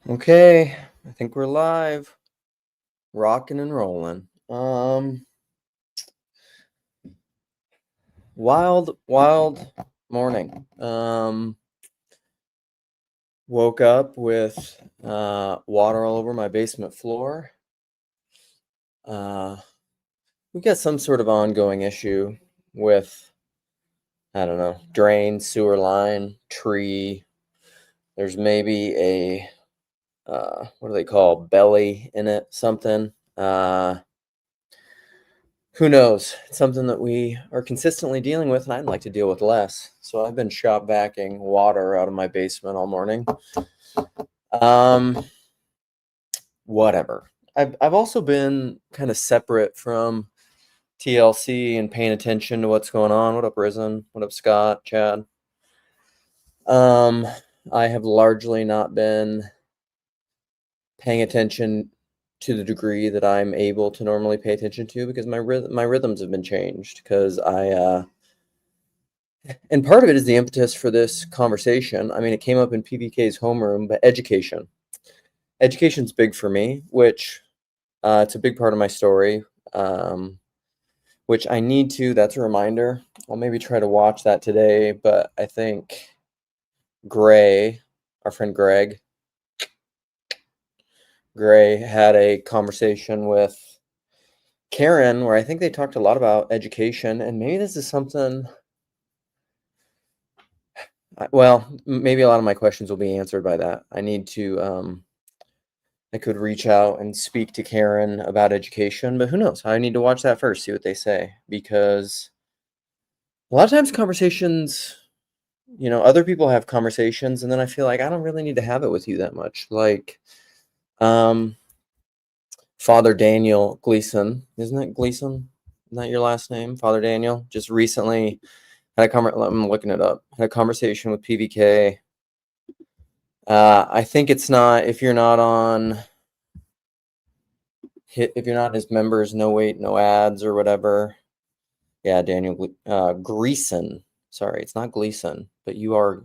Okay, I think we're live, rocking and rolling. Wild morning. Woke up with water all over my basement floor. We've got some sort of ongoing issue with, I don't know, drain, sewer line, tree. There's maybe a what do they call belly in it? Something. Who knows? It's something that we are consistently dealing with, and I'd like to deal with less. So I've been shop vacuuming water out of my basement all morning. Um, Whatever. I've also been kind of separate from TLC and paying attention to what's going on. What up, Risen? What up, Scott? Chad? Um, I have largely not been paying attention to the degree that I'm able to normally pay attention to because my rhythms have been changed because and part of it is the impetus for this conversation. I mean, it came up in PBK's homeroom, but education. Education's big for me, which it's a big part of my story, which I need to. That's a reminder. I'll maybe try to watch that today, but I think Gray, our friend Gray had a conversation with Karen where I think they talked a lot about education, and maybe this is something. Well, maybe a lot of my questions will be answered by that. I need to. I could reach out and speak to Karen about education, but who knows? I need to watch that first, see what they say, because a lot of times conversations, other people have conversations, and then I feel like I don't really need to have it with you that much. Like, Father Daniel Gleason, isn't it Gleason? Isn't that your last name? Father Daniel just recently had I'm looking it up. Had a conversation with PVK. I think it's not if you're not his members, no wait, no ads or whatever. Yeah, Daniel Greason. Sorry, it's not Gleason, but you are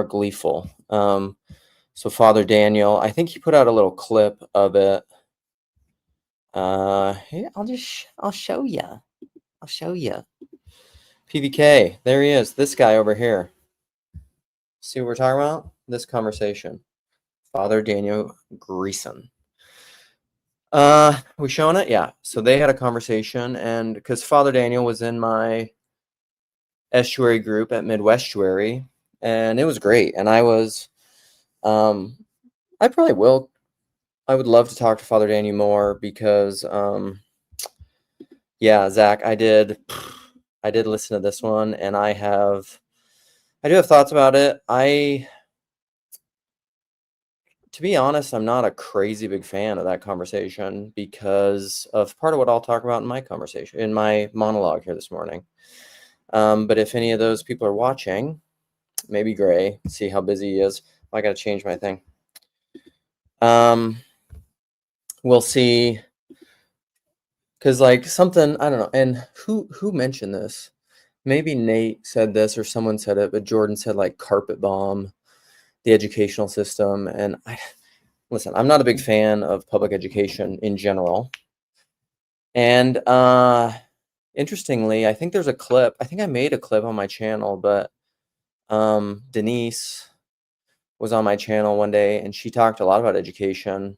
gleeful. So Father Daniel, I think he put out a little clip of it. Here, I'll show you. I'll show you. PVK, there he is. This guy over here. See what we're talking about? This conversation. Father Daniel Greason. We showing it? Yeah. So they had a conversation, and because Father Daniel was in my estuary group at Midwestuary, and it was great. And I was, I probably will. I would love to talk to Father Daniel more because, yeah, Zach, I did listen to this one, and I do have thoughts about it. To be honest, I'm not a crazy big fan of that conversation because of part of what I'll talk about in my monologue here this morning. But if any of those people are watching, maybe Gray, see how busy he is. I got to change my thing. We'll see. Because like something, I don't know. And who mentioned this? Maybe Nate said this or someone said it, but Jordan said like carpet bomb the educational system. And listen, I'm not a big fan of public education in general. And interestingly, I think there's a clip. I think I made a clip on my channel, but Denise was on my channel one day and she talked a lot about education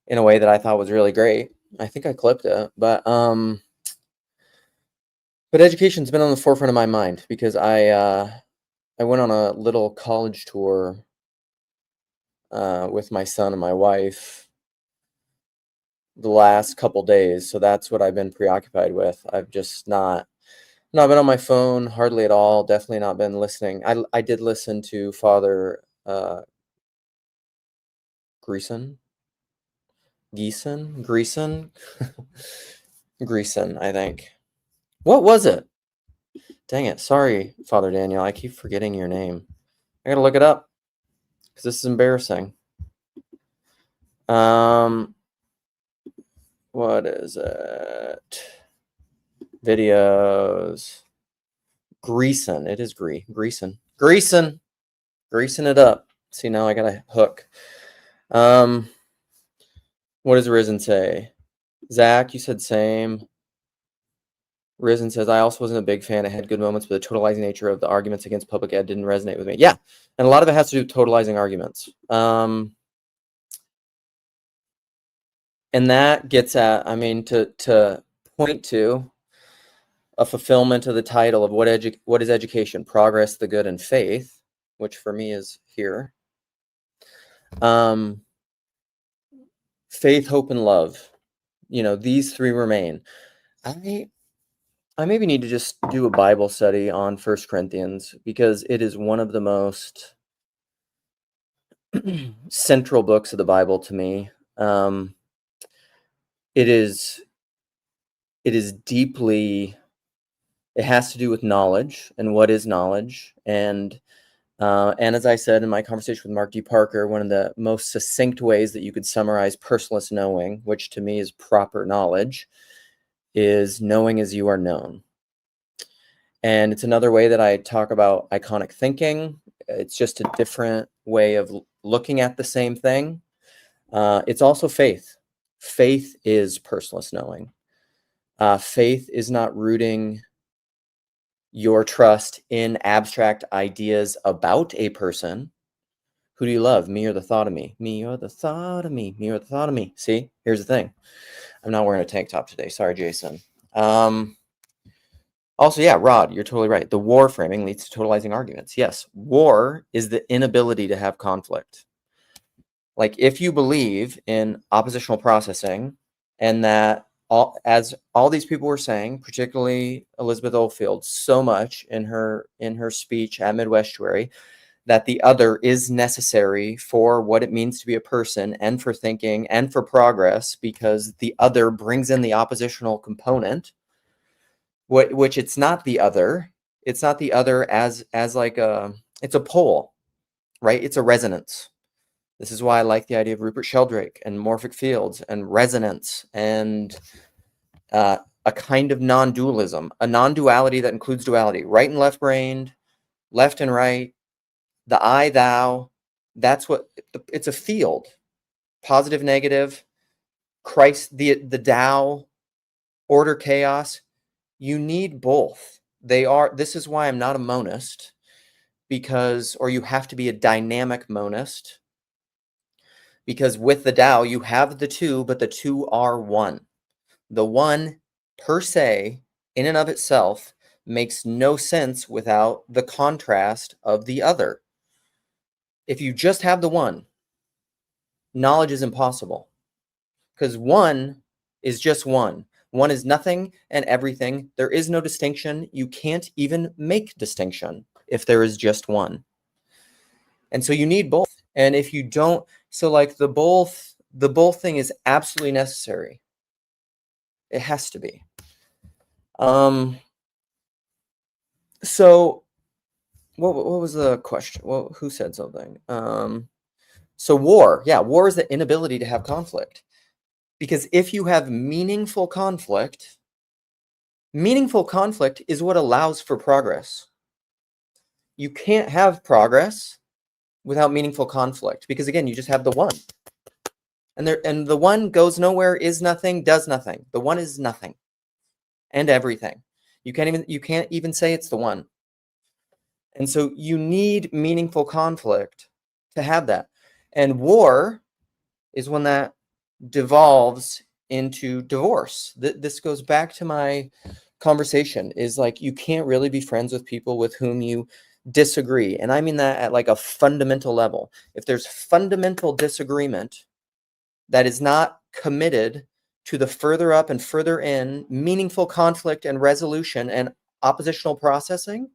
in a way that I thought was really great. I think I clipped it, but education's been on the forefront of my mind because I went on a little college tour with my son and my wife the last couple days, so that's what I've been preoccupied with. I've just not been on my phone hardly at all. Definitely not been listening. I did listen to Father Greason, Greason, I think. What was it? Dang it! Sorry, Father Daniel. I keep forgetting your name. I gotta look it up because this is embarrassing. What is it? Videos. Greason. It is Greason. Greasing it up. See, now I got a hook. What does Risen say? Zach, you said same. Risen says, I also wasn't a big fan. I had good moments, but the totalizing nature of the arguments against public ed didn't resonate with me. Yeah, and a lot of it has to do with totalizing arguments. And that gets at, I mean, to point to a fulfillment of the title of what is education? Progress, the good, and faith, which for me is here. Faith, hope, and love. You know, these three remain. I maybe need to just do a Bible study on 1 Corinthians because it is one of the most central books of the Bible to me. It is deeply, it has to do with knowledge and what is knowledge. And as I said in my conversation with Mark D. Parker, one of the most succinct ways that you could summarize personalist knowing, which to me is proper knowledge, is knowing as you are known. And it's another way that I talk about iconic thinking. It's just a different way of looking at the same thing. It's also faith. Faith is personalist knowing. Faith is not rooting your trust in abstract ideas about a person. Who do you love? Me or the thought of me? Me or the thought of me? Me or the thought of me? See, here's the thing. I'm not wearing a tank top today. Sorry, Jason. Also, yeah, Rod, you're totally right. The war framing leads to totalizing arguments. Yes, war is the inability to have conflict. Like if you believe in oppositional processing and that as all these people were saying, particularly Elizabeth Oldfield, so much in her speech at Midwestuary, that the other is necessary for what it means to be a person and for thinking and for progress, because the other brings in the oppositional component, which it's not the other. It's not the other as like it's a pole, right? It's a resonance. This is why I like the idea of Rupert Sheldrake and morphic fields and resonance and a kind of non-dualism, a non-duality that includes duality, right and left-brained, left and right, the I, thou. That's what it's a field, positive, negative, Christ, the Tao, order, chaos. You need both. This is why I'm not a monist, or you have to be a dynamic monist. Because with the Tao, you have the two, but the two are one. The one, per se, in and of itself, makes no sense without the contrast of the other. If you just have the one, knowledge is impossible. Because one is just one. One is nothing and everything. There is no distinction. You can't even make distinction if there is just one. And so you need both. And if you don't, so like the both thing is absolutely necessary. It has to be. So what was the question? Well, who said something? So war is the inability to have conflict. Because if you have meaningful conflict is what allows for progress. You can't have progress without meaningful conflict, because again, you just have the one. And the one goes nowhere, is nothing, does nothing. The one is nothing and everything. You can't even say it's the one. And so you need meaningful conflict to have that. And war is when that devolves into divorce. This goes back to my conversation, is like you can't really be friends with people with whom you disagree. And I mean that at like a fundamental level. If there's fundamental disagreement that is not committed to the further up and further in meaningful conflict and resolution and oppositional processing,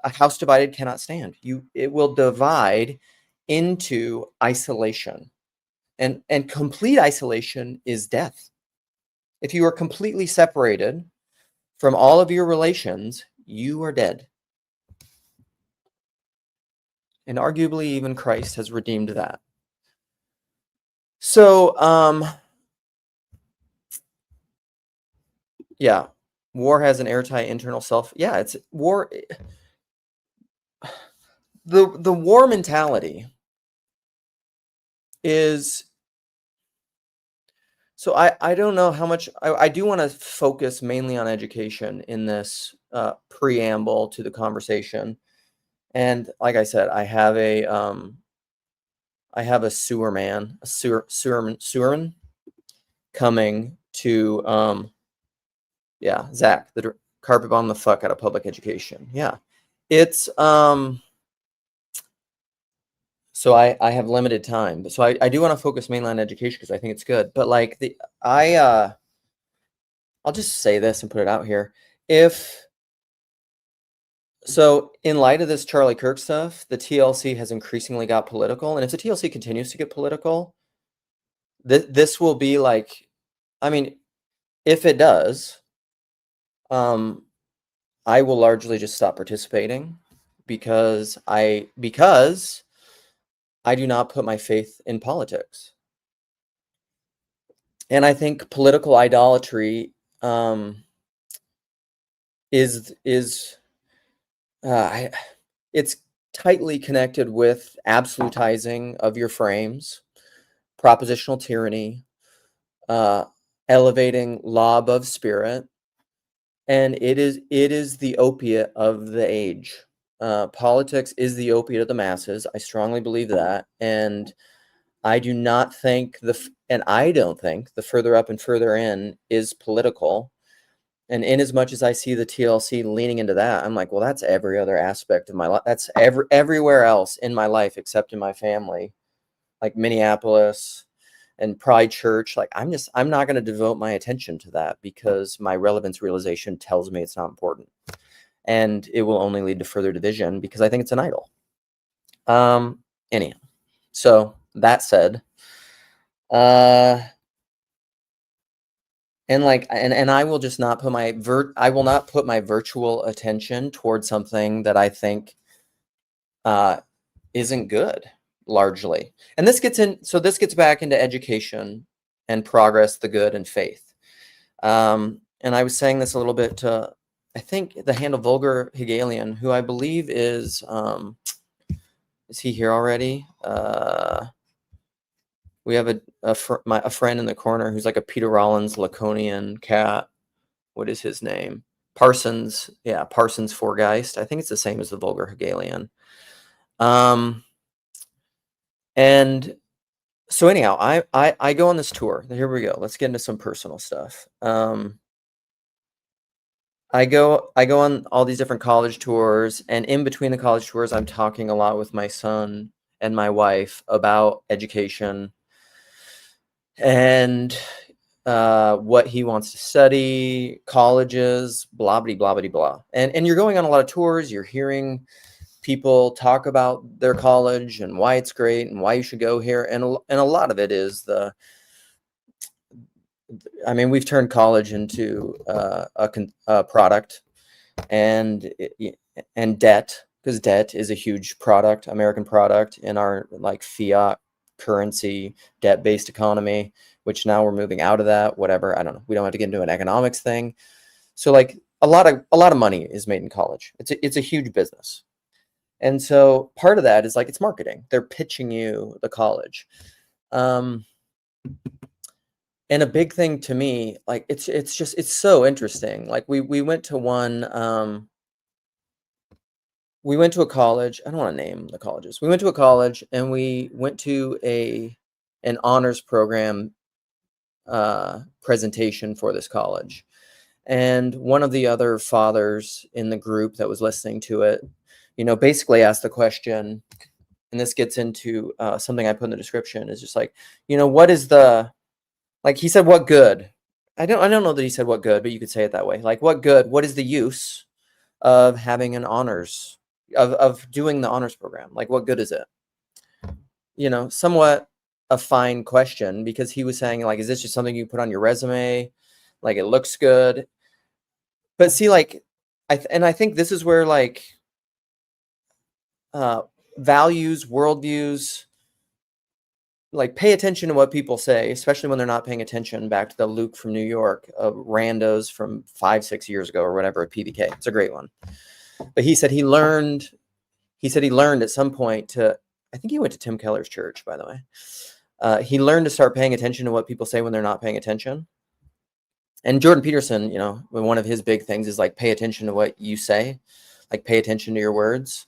a house divided cannot stand. It will divide into isolation. And complete isolation is death. If you are completely separated from all of your relations, you are dead. And arguably even Christ has redeemed that. So, yeah, war has an airtight internal self. Yeah, it's war. The war mentality is, so I don't know how much, I do want to focus mainly on education in this preamble to the conversation. And like I said, I have a sewerman coming to, yeah, Zach, the carpet bomb the fuck out of public education. Yeah. It's, so I have limited time, so I do want to focus mainly on education because I think it's good. But like I'll just say this and put it out here. So in light of this Charlie Kirk stuff, the TLC has increasingly got political, and if the TLC continues to get political, this will be like, I mean, if it does, I will largely just stop participating because I do not put my faith in politics. And I think political idolatry is it's tightly connected with absolutizing of your frames, propositional tyranny, elevating law above spirit, and it is the opiate of the age. Politics is the opiate of the masses. I strongly believe that, and I do not think I don't think the further up and further in is political. And in as much as I see the TLC leaning into that, I'm like, well, that's every other aspect of my life. That's everywhere else in my life except in my family, like Minneapolis and Pride Church. Like I'm not going to devote my attention to that because my relevance realization tells me it's not important. And it will only lead to further division because I think it's an idol. Anyhow, so that said, and like, and I will just not put I will not put my virtual attention towards something that I think isn't good, largely. And this gets back into education and progress, the good, and faith. And I was saying this a little bit to, I think, the handle Vulgar Hegelian, who I believe is he here already? We have a friend in the corner who's like a Peter Rollins Laconian cat. What is his name? Parsons. Yeah, Parsons Forgeist. I think it's the same as the Vulgar Hegelian. And so anyhow, I go on this tour. Here we go. Let's get into some personal stuff. I go on all these different college tours, and in between the college tours, I'm talking a lot with my son and my wife about education and what he wants to study, colleges, blah, blah, blah, blah, blah. And you're going on a lot of tours. You're hearing people talk about their college and why it's great and why you should go here. And a lot of it is we've turned college into a product and debt, because debt is a huge product, American product in our like fiat currency, debt-based economy, which now we're moving out of that, whatever. I don't know. We don't have to get into an economics thing. So like a lot of money is made in college. It's a huge business. And so part of that is like, it's marketing. They're pitching you the college. And a big thing to me, like it's so interesting. Like we went to one, we went to a college. I don't want to name the colleges. We went to a college and we went to an honors program presentation for this college. And one of the other fathers in the group that was listening to it, basically asked the question, and this gets into something I put in the description, is just like, what is like he said, what good? I don't know that he said what good, but you could say it that way. Like, what good? What is the use of having an honors, of doing the honors program? Like, what good is it? Somewhat a fine question, because he was saying, like, is this just something you put on your resume? Like, it looks good. But see, like, I think this is where, like, values, worldviews, like, pay attention to what people say, especially when they're not paying attention. Back to the Luke from New York, randos from 5-6 years ago or whatever at PBK. It's a great one. But he said he learned at some point I think he went to Tim Keller's church, by the way. he learned to start paying attention to what people say when they're not paying attention. And Jordan Peterson, one of his big things is like, pay attention to what you say, like pay attention to your words.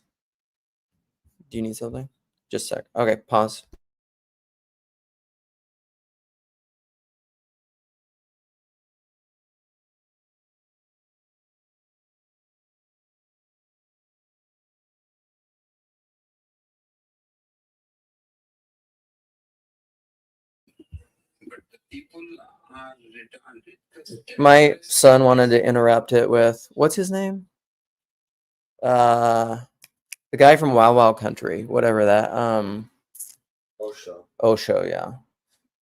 Do you need something? Just a sec. Okay, pause. My son wanted to interrupt it with, what's his name? The guy from Wild Wild Country, whatever that. Osho, yeah.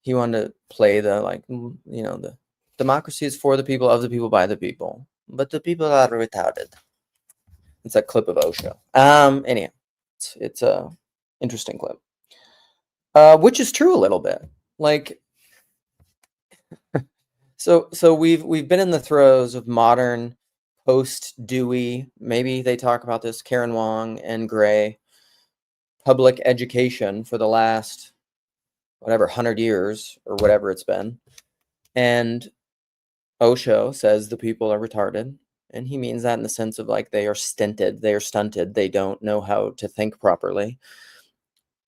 He wanted to play the the democracy is for the people, of the people, by the people, but the people are retarded. It's a clip of Osho. Anyhow, it's a interesting clip, which is true a little bit. Like, so we've been in the throes of modern post-Dewey. Maybe they talk about this, Karen Wong and Gray, public education for the last 100 years or whatever it's been. And Osho says the people are retarded, and he means that in the sense of like they are stunted, they don't know how to think properly.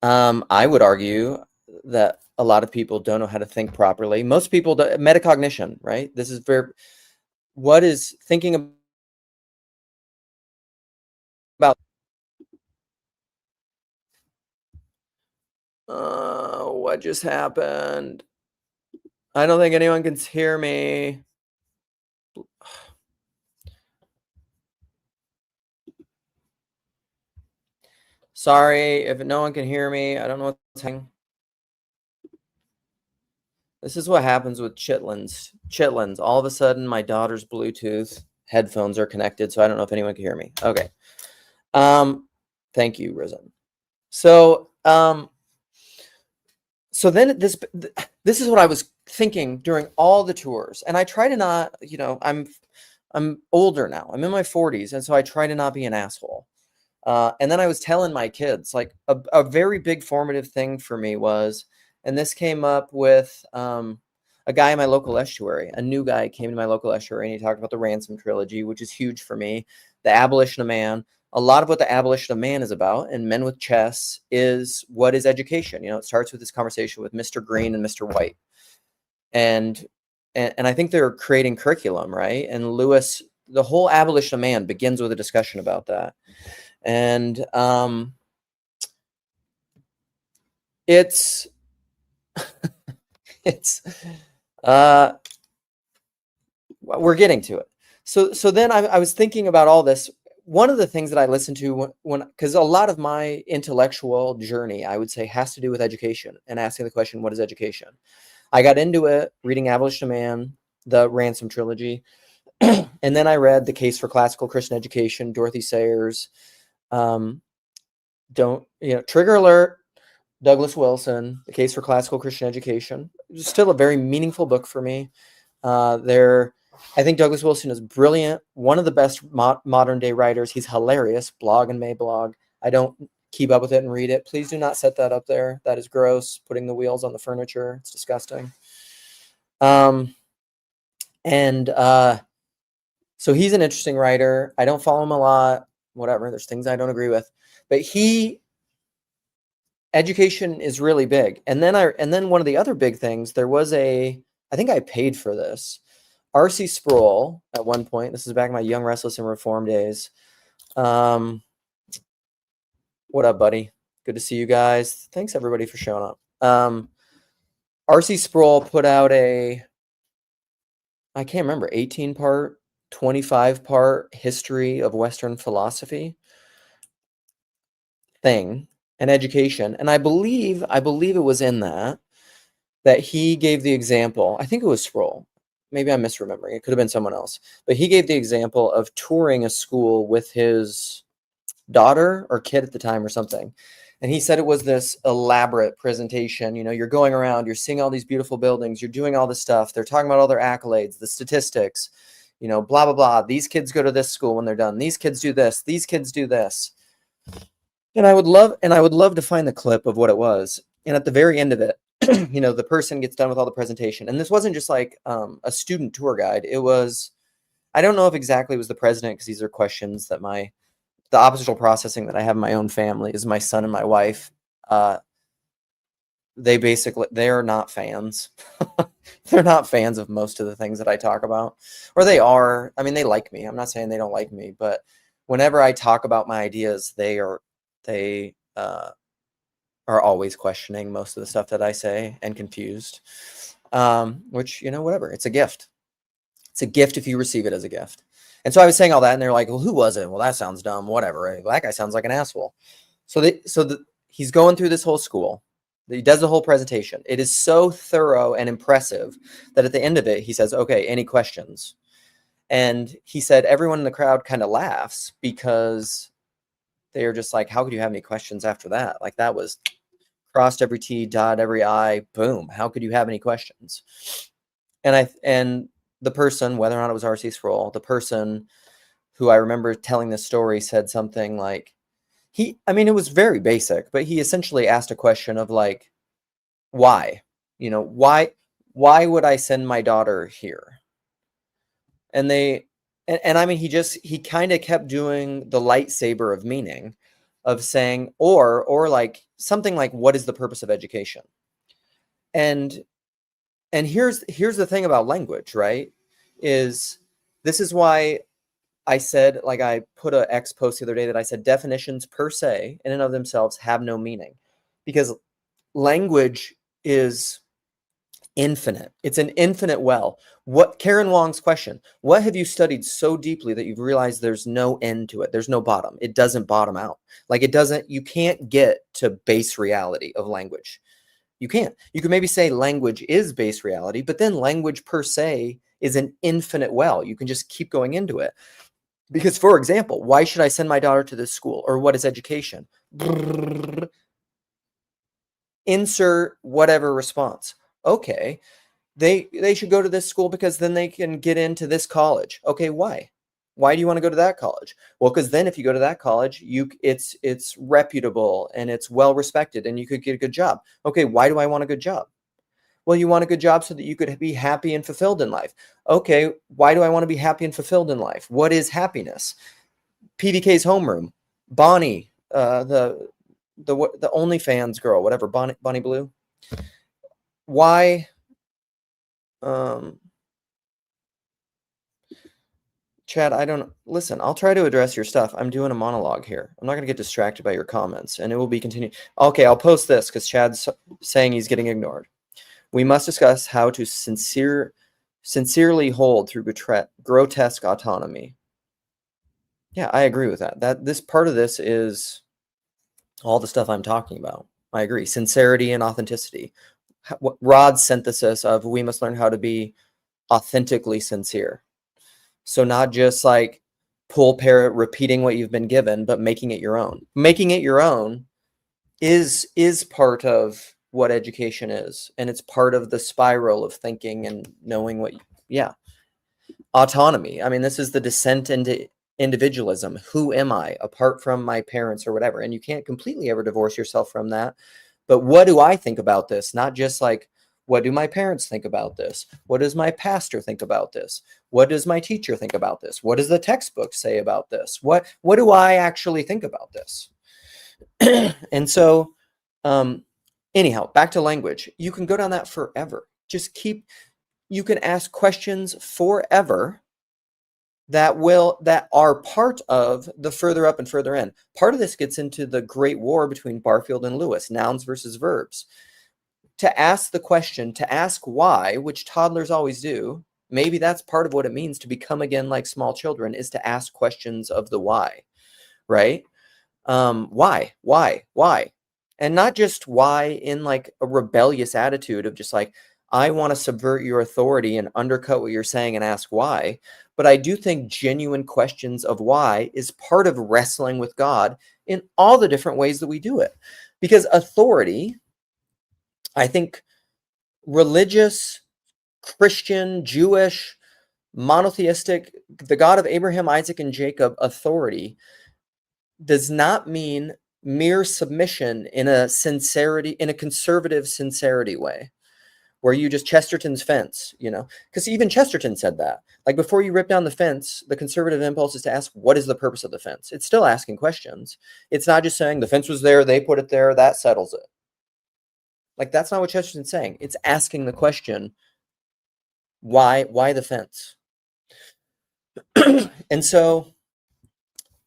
I would argue that a lot of people don't know how to think properly. Most people metacognition, right? This is what is thinking about what just happened? I don't think anyone can hear me. Sorry if no one can hear me. I don't know what's happening. This is what happens with chitlins. Chitlins. All of a sudden, my daughter's Bluetooth headphones are connected, so I don't know if anyone can hear me. Okay. Thank you, Risen. So, so then this is what I was thinking during all the tours, and I try to not, I'm older now. I'm in my 40s, and so I try to not be an asshole. And then I was telling my kids, like a very big formative thing for me was, and this came up with a guy in my local estuary. A new guy came to my local estuary, and he talked about the Ransom trilogy, which is huge for me. The Abolition of Man. A lot of what the Abolition of Man is about, and Men with Chess, is what is education. It starts with this conversation with Mr. Green and Mr. White, and I think they're creating curriculum, right? And Lewis, the whole Abolition of Man begins with a discussion about that. And it's we're getting to it. So then I was thinking about all this. One of the things that I listened to because a lot of my intellectual journey, I would say, has to do with education and asking the question, what is education? I got into it reading Abolition of Man, the Ransom trilogy, and then I read The Case for Classical Christian Education, Dorothy Sayers. Trigger alert, Douglas Wilson, The Case for Classical Christian Education. It's still a very meaningful book for me. I think Douglas Wilson is brilliant. One of the best modern day writers. He's hilarious. Blog and Mayblog. I don't keep up with it and read it. Please do not set that up there. That is gross. Putting the wheels on the furniture. It's disgusting. So he's an interesting writer. I don't follow him a lot. Whatever. There's things I don't agree with. But education is really big. And then one of the other big things, there was I think I paid for this. R.C. Sproul at one point. This is back in my Young, Restless, and Reform days. What up, buddy? Good to see you guys. Thanks everybody for showing up. R.C. Sproul put out I can't remember, 18-part, 25-part history of Western philosophy thing and education. And I believe it was in that he gave the example. I think it was Sproul. Maybe I'm misremembering. It could have been someone else. But he gave the example of touring a school with his daughter or kid at the time or something. And he said it was this elaborate presentation. You're going around, you're seeing all these beautiful buildings, you're doing all this stuff. They're talking about all their accolades, the statistics, blah, blah, blah. These kids go to this school when they're done. These kids do this. These kids do this. And I would love to find the clip of what it was. And at the very end of it, the person gets done with all the presentation, and this wasn't just like a student tour guide. It was, I don't know if exactly it was the president, because these are questions that the oppositional processing that I have in my own family is my son and my wife. They're not fans. They're not fans of most of the things that I talk about, or they are. I mean, they like me. I'm not saying they don't like me, but whenever I talk about my ideas, they are always questioning most of the stuff that I say and confused. Which, whatever. It's a gift. It's a gift if you receive it as a gift. And so I was saying all that, and they're like, "Well, who was it?" "Well, that sounds dumb. Whatever. That guy sounds like an asshole." He's going through this whole school. He does the whole presentation. It is so thorough and impressive that at the end of it, he says, "Okay, any questions?" And he said everyone in the crowd kind of laughs because they are just like, "How could you have any questions after that? Like, that was crossed every T, dot every I, boom. How could you have any questions?" And the person, whether or not it was R.C. Sproul, the person who I remember telling this story said something like, it was very basic, but he essentially asked a question of like, why? Why would I send my daughter here? And he kind of kept doing the lightsaber of meaning of saying, or like something like, what is the purpose of education? And here's the thing about language, right? This is why I said, like, I put a X post the other day that I said definitions per se in and of themselves have no meaning, because language is infinite. It's an infinite well. What Karen Wong's question, what have you studied so deeply that you've realized there's no end to it? There's no bottom. It doesn't bottom out. Like, you can't get to base reality of language. You can't. You could maybe say language is base reality, but then language per se is an infinite well. You can just keep going into it. Because, for example, why should I send my daughter to this school? Or what is education? Insert whatever response. Okay, they should go to this school because then they can get into this college. Okay, why? Why do you want to go to that college? Well, because then if you go to that college, it's reputable and it's well respected and you could get a good job. Okay, why do I want a good job? Well, you want a good job so that you could be happy and fulfilled in life. Okay, why do I want to be happy and fulfilled in life? What is happiness? PDK's homeroom. Bonnie, the OnlyFans girl, whatever, Bonnie Blue. Why? Chad, I don't listen. I'll try to address your stuff. I'm doing a monologue here. I'm not going to get distracted by your comments, and it will be continued. Okay, I'll post this because Chad's saying he's getting ignored. We must discuss how to sincerely hold through grotesque autonomy. Yeah, I agree with that. This part of this is all the stuff I'm talking about. I agree. Sincerity and authenticity. Rod's synthesis of we must learn how to be authentically sincere. So not just like repeating what you've been given, but making it your own. Making it your own is part of what education is, and it's part of the spiral of thinking and knowing autonomy. I mean, this is the descent into individualism. Who am I apart from my parents or whatever? And you can't completely ever divorce yourself from that. But what do I think about this? Not just like, what do my parents think about this? What does my pastor think about this? What does my teacher think about this? What does the textbook say about this? What do I actually think about this? And so, anyhow, back to language. You can go down that forever. You can ask questions forever that are part of the further up and further in. Part of this gets into the great war between Barfield and Lewis, nouns versus verbs. To ask the question, to ask why, which toddlers always do, maybe that's part of what it means to become again like small children, is to ask questions of the why, right? Why? And not just why in like a rebellious attitude of just like, I want to subvert your authority and undercut what you're saying and ask why. But I do think genuine questions of why is part of wrestling with God in all the different ways that we do it. Because authority, I think religious, Christian, Jewish, monotheistic, the God of Abraham, Isaac, and Jacob authority does not mean mere submission in a conservative sincerity way, where you just Chesterton's fence, because even Chesterton said that. Like, before you rip down the fence, the conservative impulse is to ask, what is the purpose of the fence? It's still asking questions. It's not just saying the fence was there, they put it there, that settles it. Like, that's not what Chesterton's saying. It's asking the question, why the fence? And so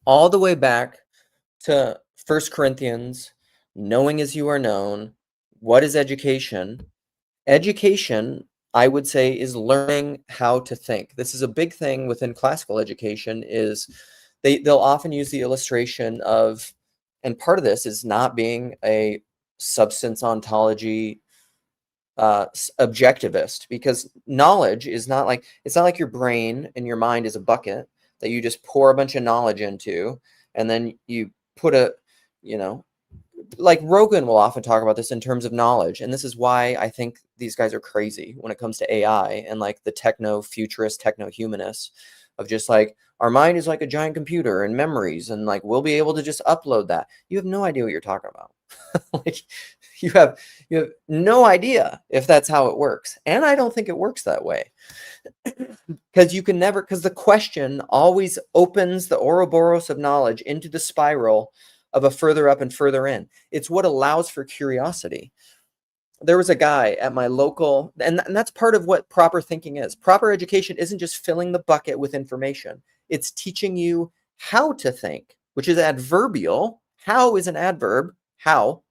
all the way back to 1 Corinthians, knowing as you are known, what is education? Education, I would say, is learning how to think. This is a big thing within classical education, is they'll often use the illustration of, and part of this is not being a substance ontology objectivist, because knowledge is not like, it's not like your brain and your mind is a bucket that you just pour a bunch of knowledge into, and then you put like Rogan will often talk about this in terms of knowledge. And this is why I think these guys are crazy when it comes to AI and like the techno-futurist, techno-humanists of just like, our mind is like a giant computer and memories, and like we'll be able to just upload that. You have no idea what you're talking about. Like, you have no idea if that's how it works. And I don't think it works that way. Because the question always opens the Ouroboros of knowledge into the spiral of a further up and further in. It's what allows for curiosity. There was a guy at my local, and that's part of what proper thinking is. Proper education isn't just filling the bucket with information. It's teaching you how to think, which is adverbial. How is an adverb. How.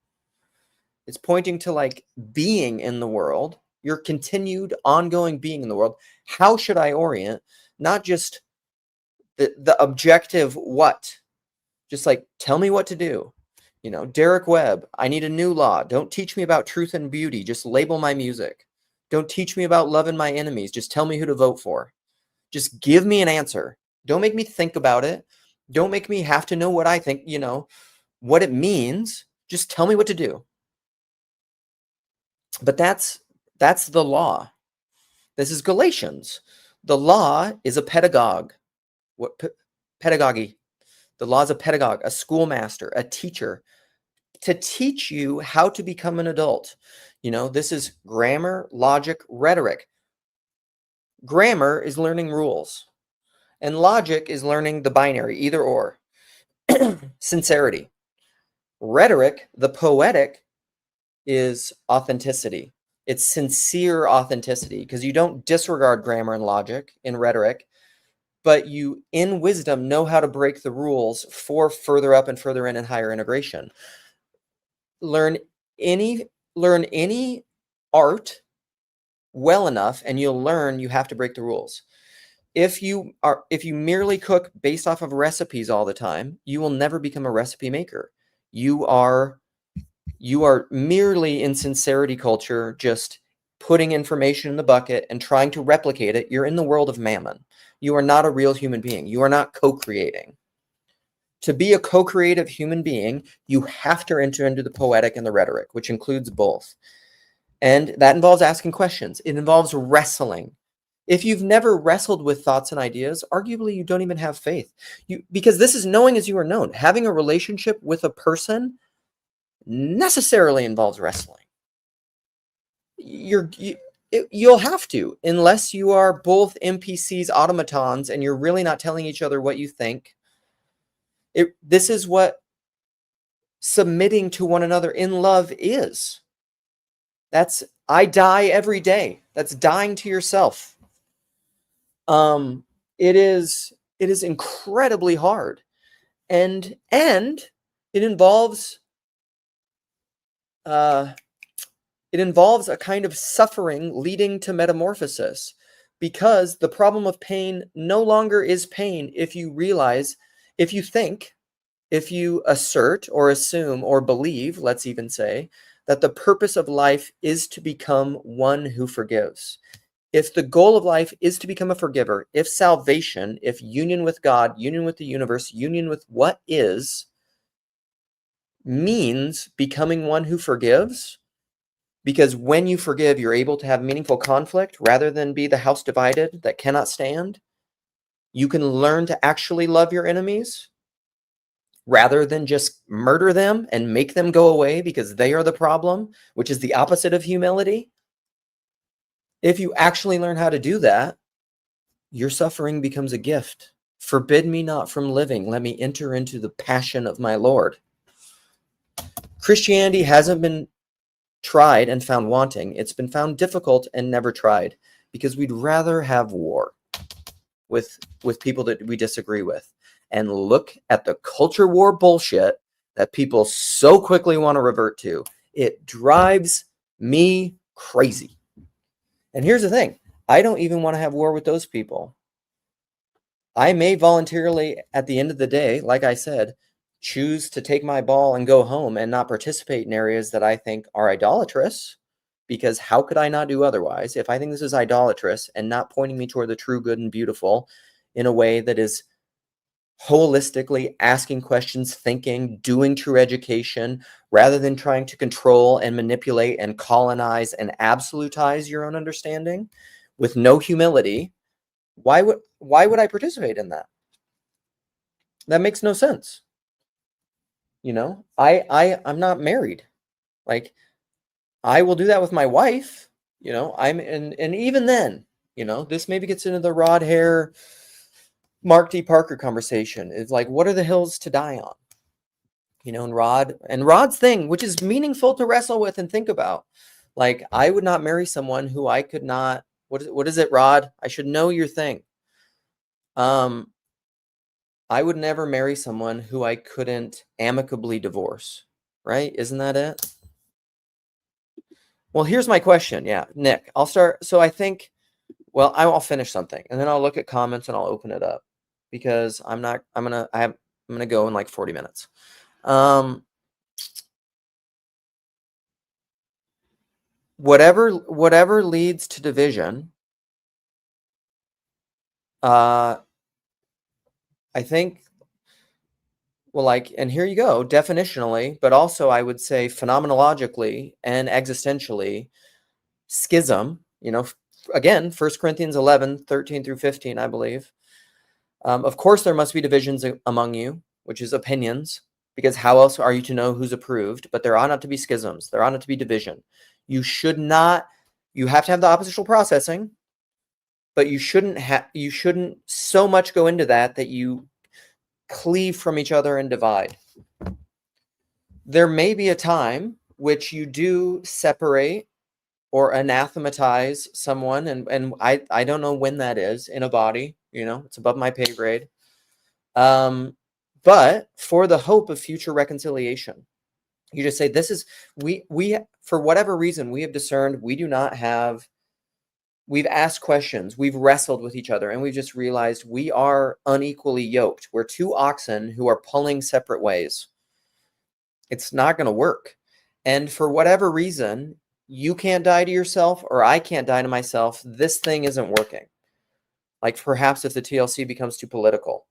It's pointing to like being in the world, your continued ongoing being in the world. How should I orient? Not just the objective what. Just like, tell me what to do. Derek Webb, I need a new law. Don't teach me about truth and beauty. Just label my music. Don't teach me about loving my enemies. Just tell me who to vote for. Just give me an answer. Don't make me think about it. Don't make me have to know what I think, what it means. Just tell me what to do. But that's the law. This is Galatians. The law is a pedagogue. Pedagogy. The law is a pedagogue, a schoolmaster, a teacher, to teach you how to become an adult. This is grammar, logic, rhetoric. Grammar is learning rules, and logic is learning the binary, either or. Sincerity. Rhetoric, the poetic, is authenticity. It's sincere authenticity, because you don't disregard grammar and logic in rhetoric, but you, in wisdom, know how to break the rules for further up and further in and higher integration. Learn any art well enough, and you'll learn you have to break the rules. If you merely cook based off of recipes all the time, you will never become a recipe maker. You are merely in sincerity culture, just putting information in the bucket and trying to replicate it. You're in the world of mammon. You are not a real human being. You are not co-creating. To be a co-creative human being, you have to enter into the poetic and the rhetoric, which includes both. And that involves asking questions. It involves wrestling. If you've never wrestled with thoughts and ideas, arguably you don't even have faith. Because this is knowing as you are known. Having a relationship with a person necessarily involves wrestling. You'll have to, unless you are both NPCs, automatons, and you're really not telling each other what you think. This is what submitting to one another in love is. That's, I die every day. That's dying to yourself. It is incredibly hard, and it involves a kind of suffering leading to metamorphosis, because the problem of pain no longer is pain if you realize, if you think, if you assert or assume or believe, let's even say, that the purpose of life is to become one who forgives. If the goal of life is to become a forgiver, if salvation, if union with God, union with the universe, union with what is, means becoming one who forgives, because when you forgive, you're able to have meaningful conflict rather than be the house divided that cannot stand. You can learn to actually love your enemies. rather than just murder them and make them go away because they are the problem, which is the opposite of humility. If you actually learn how to do that, your suffering becomes a gift. Forbid me not from living. Let me enter into the passion of my Lord. Christianity hasn't been tried and found wanting. It's been found difficult and never tried because we'd rather have war with people that we disagree with. And look at the culture war bullshit that people so quickly want to revert to. It drives me crazy. And here's the thing. I don't even want to have war with those people. I may voluntarily, at the end of the day, like I said, choose to take my ball and go home and not participate in areas that I think are idolatrous, because how could I not do otherwise? If I think this is idolatrous and not pointing me toward the true, good, and beautiful in a way that is holistically asking questions, thinking, doing true education, rather than trying to control and manipulate and colonize and absolutize your own understanding with no humility, why would I participate in that? That makes no sense. You know, I'm not married. Like, I will do that with my wife, you know, and even then, you know, this maybe gets into the Rod Hare, Mark D. Parker conversation. It's like, what are the hills to die on? You know, and Rod's thing, which is meaningful to wrestle with and think about. Like, I would not marry someone who I could not, what is it, Rod? I should know your thing. I would never marry someone who I couldn't amicably divorce, right? Isn't that it? Well, here's my question. Yeah, Nick, I'll start. So I think, well, I'll finish something and then I'll look at comments and I'll open it up because I'm going to go in like 40 minutes. Whatever leads to division, I think, well, like, and here you go, definitionally, but also I would say phenomenologically and existentially, schism, you know, again, 1 Corinthians 11, 13 through 15, I believe. Of course, there must be divisions among you, which is opinions, because how else are you to know who's approved? But there ought not to be schisms. There ought not to be division. You have to have the oppositional processing, but you shouldn't so much go into that you cleave from each other and divide. There may be a time which you do separate or anathematize someone, and I don't know when that is in a body, you know, it's above my pay grade. But for the hope of future reconciliation, you just say, this is, we for whatever reason, we have discerned we've asked questions, we've wrestled with each other, and we've just realized we are unequally yoked. We're two oxen who are pulling separate ways. It's not going to work. And for whatever reason, you can't die to yourself or I can't die to myself. This thing isn't working. Like, perhaps if the TLC becomes too political,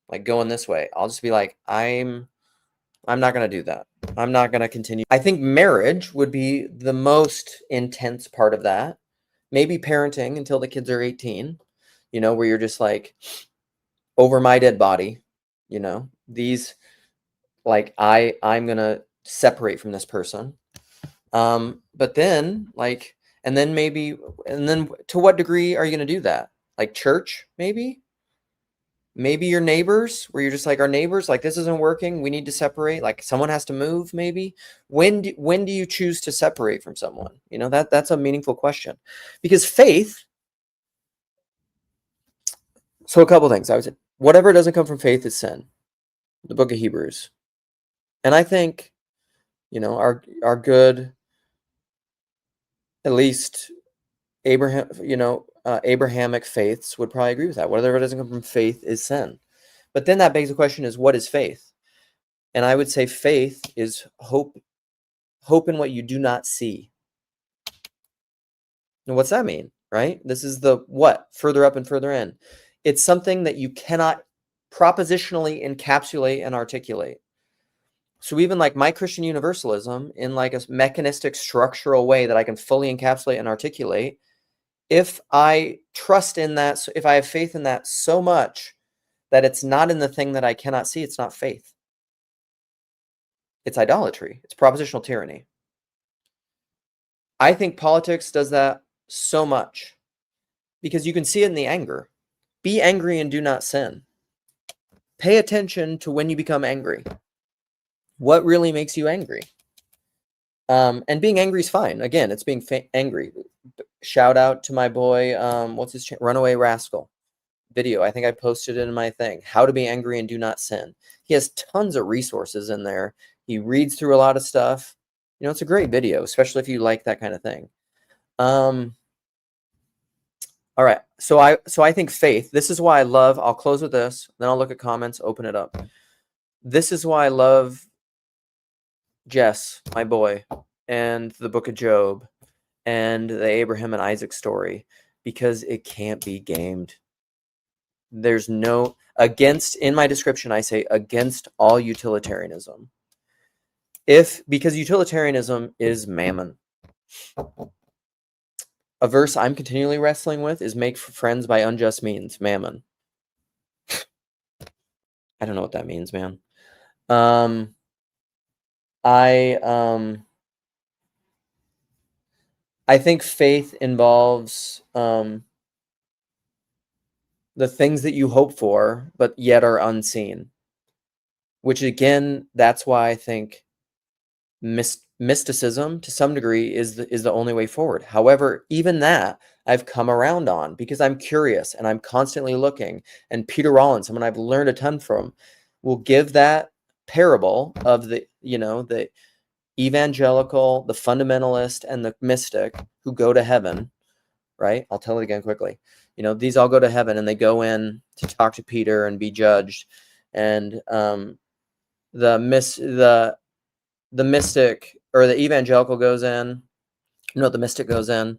like going this way, I'll just be like, I'm not going to do that. I'm not going to continue. I think marriage would be the most intense part of that. Maybe parenting until the kids are 18, you know, where you're just like, over my dead body, you know, these, like, I'm going to separate from this person. But then, like, and then to what degree are you going to do that? Like church, maybe your neighbors, where you're just like, our neighbors, like, this isn't working. We need to separate. Like, someone has to move. Maybe when do you choose to separate from someone? You know, that's a meaningful question, because faith. So a couple things. I would say, whatever doesn't come from faith is sin. The book of Hebrews. And I think, you know, our good, at least Abraham, you know, Abrahamic faiths would probably agree with that. Whatever doesn't come from faith is sin. But then that begs the question is, what is faith? And I would say faith is hope in what you do not see. And what's that mean, right? This is the what, further up and further in. It's something that you cannot propositionally encapsulate and articulate. So even like my Christian universalism, in like a mechanistic structural way that I can fully encapsulate and articulate, if I trust in that, if I have faith in that so much that it's not in the thing that I cannot see, it's not faith. It's idolatry. It's propositional tyranny. I think politics does that so much because you can see it in the anger. Be angry and do not sin. Pay attention to when you become angry. What really makes you angry? And being angry is fine. Again, it's being angry. Shout out to my boy, what's his channel? Runaway Rascal video. I think I posted it in my thing. How to be angry and do not sin. He has tons of resources in there. He reads through a lot of stuff. You know, it's a great video, especially if you like that kind of thing. All right. So I think faith, this is why I love, I'll close with this, then I'll look at comments, open it up. This is why I love Jess, my boy, and the book of Job and the Abraham and Isaac story, because it can't be gamed. There's no, against, in my description, I say against all utilitarianism. Because utilitarianism is mammon. A verse I'm continually wrestling with is make friends by unjust means, mammon. I don't know what that means, man. I think faith involves the things that you hope for, but yet are unseen. Which again, that's why I think mysticism, to some degree, is the only way forward. However, even that I've come around on because I'm curious and I'm constantly looking. And Peter Rollins, someone I've learned a ton from, will give that parable of the evangelical, the fundamentalist, and the mystic who go to heaven, right? I'll tell it again quickly. You know, these all go to heaven and they go in to talk to Peter and be judged. And the mystic or the evangelical goes in, the mystic goes in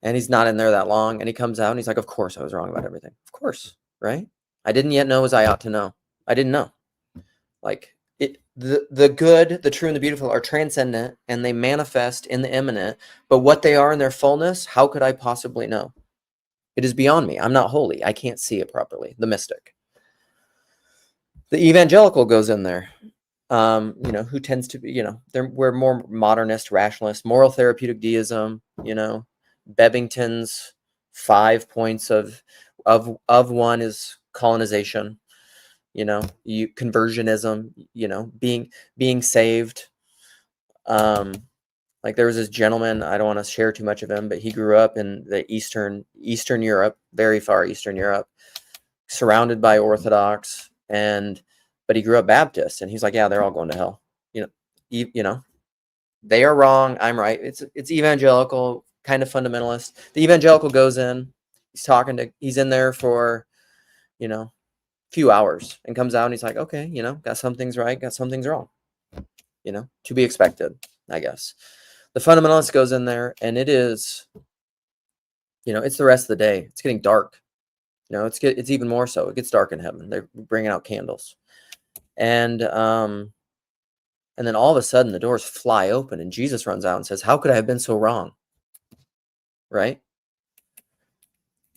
and he's not in there that long. And he comes out and he's like, of course I was wrong about everything. Of course, right? I didn't yet know as I ought to know. I didn't know. Like, the good, the true, and the beautiful are transcendent, and they manifest in the immanent. But what they are in their fullness, how could I possibly know? It is beyond me. I'm not holy. I can't see it properly. The mystic. The evangelical goes in there. Who tends to be, we're more modernist, rationalist, moral therapeutic deism. Bebbington's 5 points of one is colonization. Conversionism, being saved. Like there was this gentleman, I don't want to share too much of him, but he grew up in the Eastern Europe, very far Eastern Europe, surrounded by Orthodox, but he grew up Baptist, and he's like, yeah, they're all going to hell. They are wrong, I'm right. It's evangelical, kind of fundamentalist. The evangelical goes in, he's in there for, few hours and comes out and he's like, okay, got some things right, got some things wrong, to be expected, I guess. The fundamentalist goes in there and it is, it's the rest of the day. It's getting dark. It's even more so. It gets dark in heaven. They're bringing out candles. And then all of a sudden the doors fly open and Jesus runs out and says, how could I have been so wrong? Right?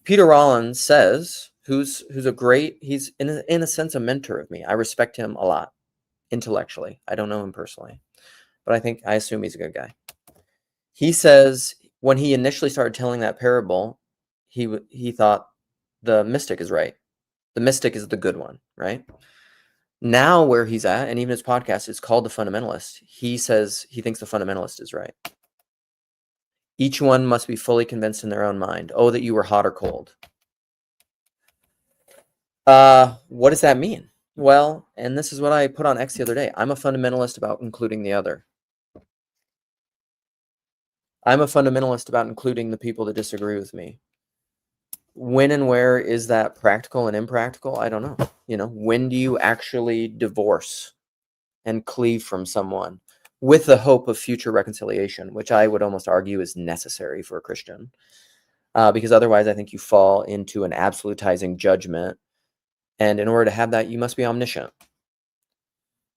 Peter Rollins says, who's he's in a sense a mentor of me. I respect him a lot intellectually. I don't know him personally, but I assume he's a good guy. He says when he initially started telling that parable, he thought the mystic is right. The mystic is the good one, right? Now where he's at, and even his podcast is called The Fundamentalist, he says he thinks the fundamentalist is right. Each one must be fully convinced in their own mind. Oh, that you were hot or cold. What does that mean? Well, and this is what I put on X the other day. I'm a fundamentalist about including the other. I'm a fundamentalist about including the people that disagree with me. When and where is that practical and impractical? I don't know. When do you actually divorce and cleave from someone with the hope of future reconciliation, which I would almost argue is necessary for a Christian? Because otherwise I think you fall into an absolutizing judgment. And in order to have that, you must be omniscient.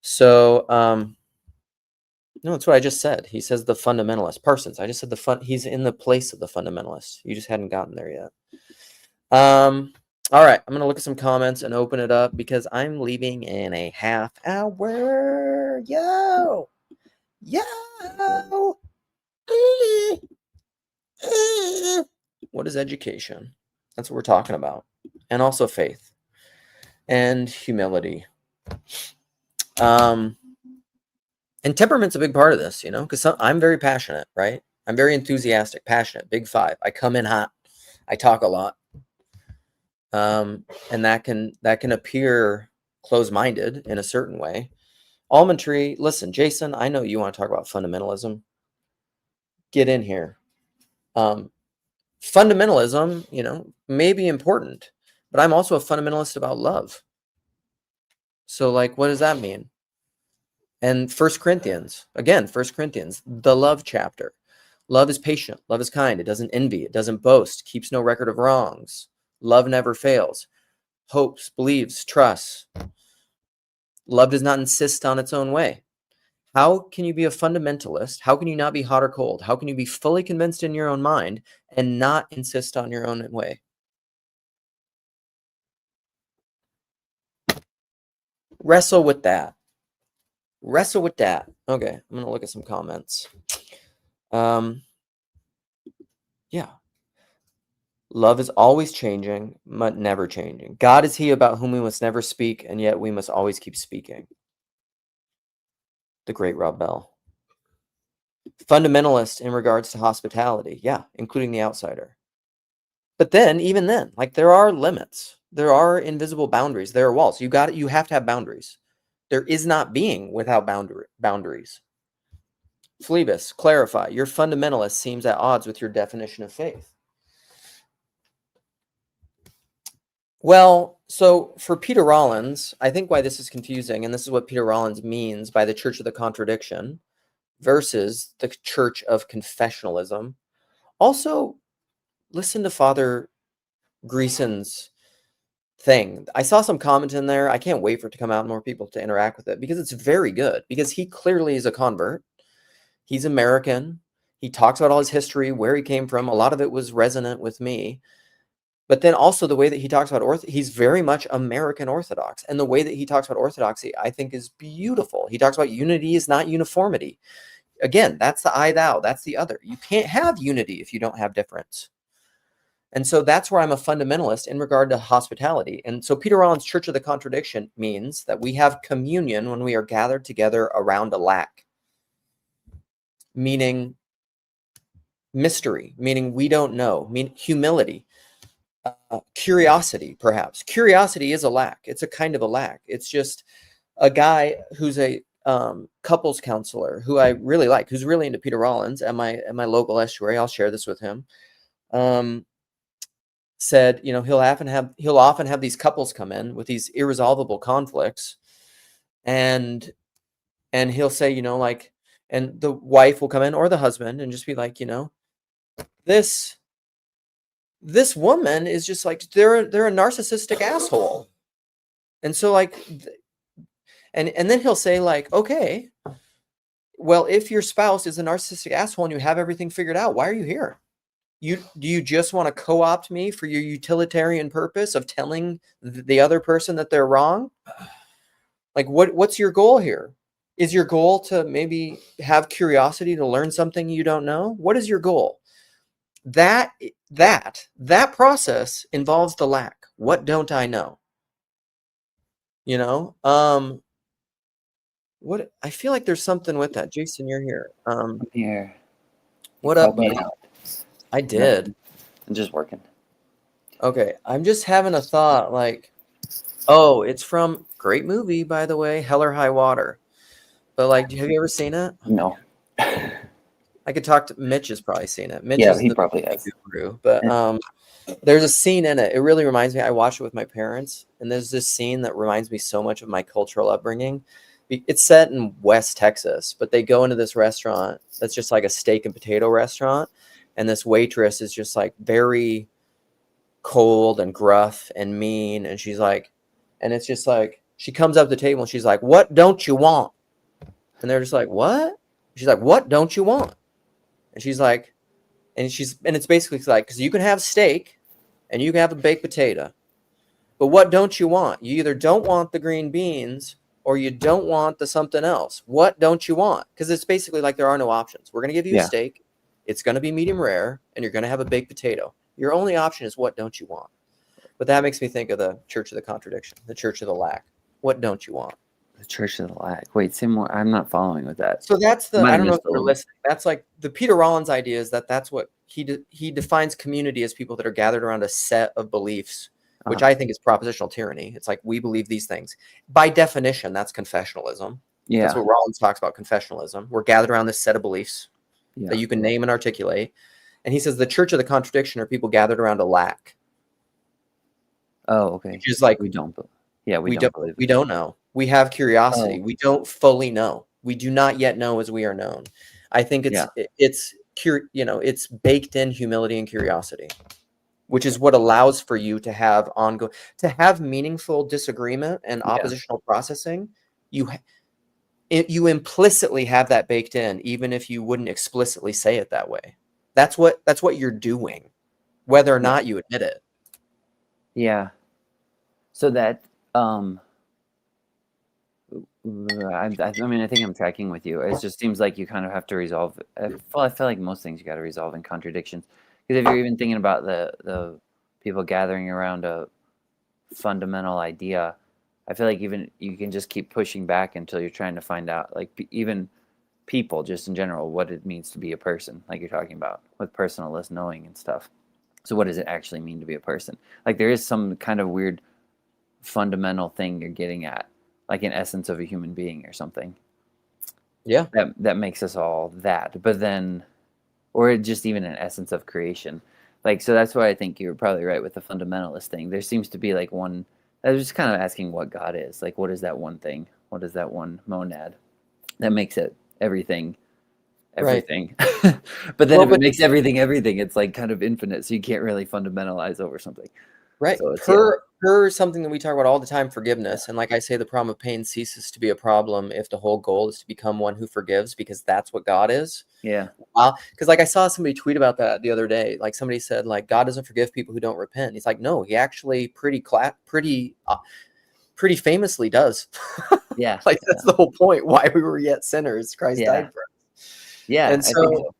So, no, that's what I just said. He says the fundamentalist. Parsons, I just said he's in the place of the fundamentalist. You just hadn't gotten there yet. All right, I'm going to look at some comments and open it up because I'm leaving in a half hour. here. Yo. What is education? That's what we're talking about. And also faith and humility. And temperament's a big part of this, you know, because I'm very passionate, right? I'm very enthusiastic, passionate, big five. I come in hot. I talk a lot. And that can appear closed-minded in a certain way. Almond Tree, listen, Jason, I know you want to talk about fundamentalism. Get in here. Fundamentalism, you know, may be important, but I'm also a fundamentalist about love. So, like, what does that mean? And 1 Corinthians, again, 1 Corinthians, the love chapter. Love is patient. Love is kind. It doesn't envy. It doesn't boast. Keeps no record of wrongs. Love never fails. Hopes, believes, trusts. Love does not insist on its own way. How can you be a fundamentalist? How can you not be hot or cold? How can you be fully convinced in your own mind and not insist on your own way? Wrestle with that. Wrestle with that. Okay, I'm going to look at some comments. Yeah. Love is always changing, but never changing. God is he about whom we must never speak, and yet we must always keep speaking. The great Rob Bell. Fundamentalist in regards to hospitality. Yeah, including the outsider. But then, even then, like, there are limits. There are invisible boundaries. There are walls. You have to have boundaries. There is not being without boundaries. Phlebas, clarify. Your fundamentalist seems at odds with your definition of faith. Well, so for Peter Rollins, I think why this is confusing, and this is what Peter Rollins means by the Church of the Contradiction versus the Church of Confessionalism. Also, listen to Father Greason's thing. I saw some comment in there. I can't wait for it to come out and more people to interact with it because it's very good, because he clearly is a convert. He's American. He talks about all his history, where he came from. A lot of it was resonant with me. But then also the way that he talks about he's very much American Orthodox. And the way that he talks about orthodoxy, I think, is beautiful. He talks about unity is not uniformity. Again, that's the I, thou. That's the other. You can't have unity if you don't have difference. And so that's where I'm a fundamentalist in regard to hospitality. And so Peter Rollins' Church of the Contradiction means that we have communion when we are gathered together around a lack. Meaning mystery, meaning we don't know, meaning humility. Curiosity, perhaps. Curiosity is a lack. It's a kind of a lack. It's just a guy who's a couples counselor who I really like, who's really into Peter Rollins at my local estuary. I'll share this with him. Said, you know, he'll often have these couples come in with these irresolvable conflicts, and he'll say, you know, like, and the wife will come in or the husband and just be like, you know, this woman is just like, they're a narcissistic asshole. And so, like, and then he'll say, like, okay, well, if your spouse is a narcissistic asshole and you have everything figured out, why are you here? Do you just want to co-opt me for your utilitarian purpose of telling the other person that they're wrong? Like, what's your goal here? Is your goal to maybe have curiosity to learn something you don't know? What is your goal? That process involves the lack. What don't I know? You know, what, I feel like there's something with that. Jason, you're here. I'm here. What up, buddy? I did. I'm just working. Okay, I'm just having a thought, like, oh, it's from, great movie, by the way, Hell or High Water. But, like, have you ever seen it? No. I could talk to Mitch. Has probably seen it. Mitch, yeah, he probably has. Guru, but there's a scene in it. It really reminds me. I watched it with my parents, and there's this scene that reminds me so much of my cultural upbringing. It's set in West Texas, but they go into this restaurant that's just like a steak and potato restaurant, and this waitress is just like very cold and gruff and mean, and she's like, and it's just like, she comes up to the table and she's like, "What don't you want?" And they're just like, "What?" She's like, "What don't you want?" And she's like, and it's basically like, because you can have steak and you can have a baked potato, but what don't you want? You either don't want the green beans or you don't want the something else. What don't you want? Because it's basically like there are no options. We're going to give you a steak. It's going to be medium rare, and you're going to have a baked potato. Your only option is what don't you want? But that makes me think of the church of the contradiction, the church of the lack. What don't you want? The church of the lack. Wait, say more. I'm not following with that. So that's the, I don't know if you're little... listening. That's like the Peter Rollins idea is that's what he defines community as people that are gathered around a set of beliefs, which I think is propositional tyranny. It's like, we believe these things. By definition, that's confessionalism. Yeah. That's what Rollins talks about, confessionalism. We're gathered around this set of beliefs that you can name and articulate. And he says the church of the contradiction are people gathered around a lack. Oh, okay. Which is like, we don't believe. We don't know. We have curiosity. We don't fully know. We do not yet know as we are known. I think it's baked in humility and curiosity, which is what allows for you to have meaningful disagreement and oppositional processing. You implicitly have that baked in, even if you wouldn't explicitly say it that way. That's what you're doing, whether or not you admit it. Yeah. So that I mean, I think I'm tracking with you. It just seems like you kind of have to resolve. Well, I feel like most things you got to resolve in contradictions. Because if you're even thinking about the people gathering around a fundamental idea, I feel like even you can just keep pushing back until you're trying to find out, like even people, just in general, what it means to be a person, like you're talking about with personalist knowing and stuff. So what does it actually mean to be a person? Like there is some kind of weird fundamental thing you're getting at, like an essence of a human being or something. Yeah. That makes us all that. But then, or just even an essence of creation. Like, so that's why I think you're probably right with the fundamentalist thing. There seems to be like one, I was just kind of asking what God is. Like, what is that one thing? What is that one monad that makes it everything? Right. But then if it makes everything, it's like kind of infinite. So you can't really fundamentalize over something. Right. So per something that we talk about all the time, forgiveness. And like I say, the problem of pain ceases to be a problem if the whole goal is to become one who forgives, because that's what God is. Yeah. Because like I saw somebody tweet about that the other day. Like somebody said, like, God doesn't forgive people who don't repent. He's like, no, he actually pretty famously does. Yeah. Like that's the whole point. Why we were yet sinners, Christ died for us. Yeah. And so,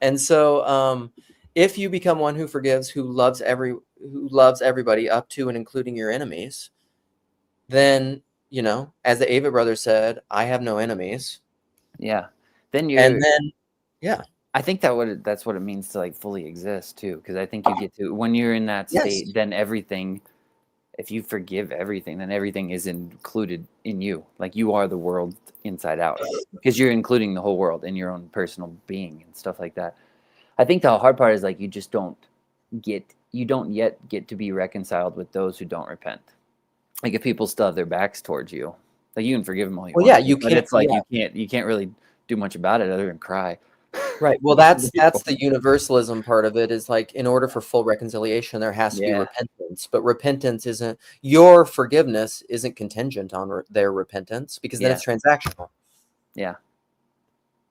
And so if you become one who forgives, who loves everybody up to and including your enemies, then, as the Ava brothers said, I have no enemies. Yeah. I think that's what it means to like fully exist too. Because I think you get to, when you're in that state, then everything, if you forgive everything, then everything is included in you. Like you are the world inside out, because you're including the whole world in your own personal being and stuff like that. I think the hard part is like you don't yet get to be reconciled with those who don't repent. Like if people still have their backs towards you, like you can forgive them all you want. You can't. It's like you can't really do much about it other than cry. Right. Well, that's the universalism part of it. Is like, in order for full reconciliation, there has to be repentance. But repentance isn't, your forgiveness isn't contingent on their repentance, because then it's transactional. Yeah.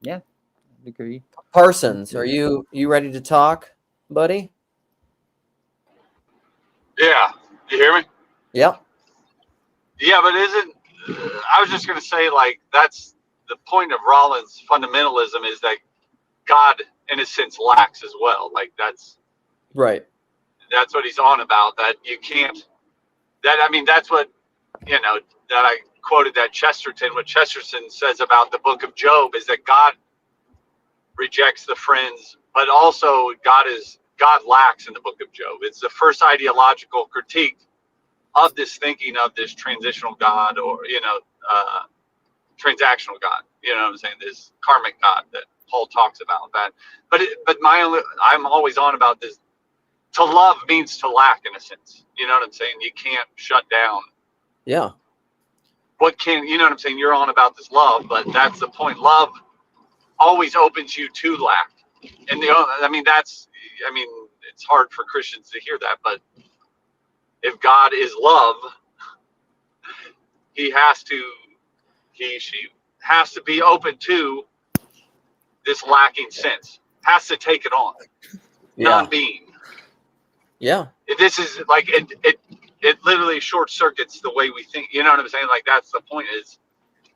Yeah. Agree. Parsons, are you ready to talk, buddy? Yeah. You hear me? Yeah. Yeah, but I was just going to say, like, that's the point of Rollins' fundamentalism, is that God, in a sense, lacks as well. Like, that's right. That's what he's on about, that you can't, that's what, that I quoted that what Chesterton says about the book of Job, is that God rejects the friends, but also God lacks in the book of Job. It's the first ideological critique of this thinking of this transitional God, or transactional God. You know what I'm saying? This karmic God that Paul talks about. That, but I'm always on about this. To love means to lack, in a sense. You know what I'm saying? You can't shut down. Yeah. You know what I'm saying? You're on about this love, but that's the point. Love always opens you to lack. And it's hard for Christians to hear that, but if God is love, she has to be open to this lacking sense, has to take it on. Non-being. Yeah. This is like it literally short circuits the way we think. You know what I'm saying? Like, that's the point is.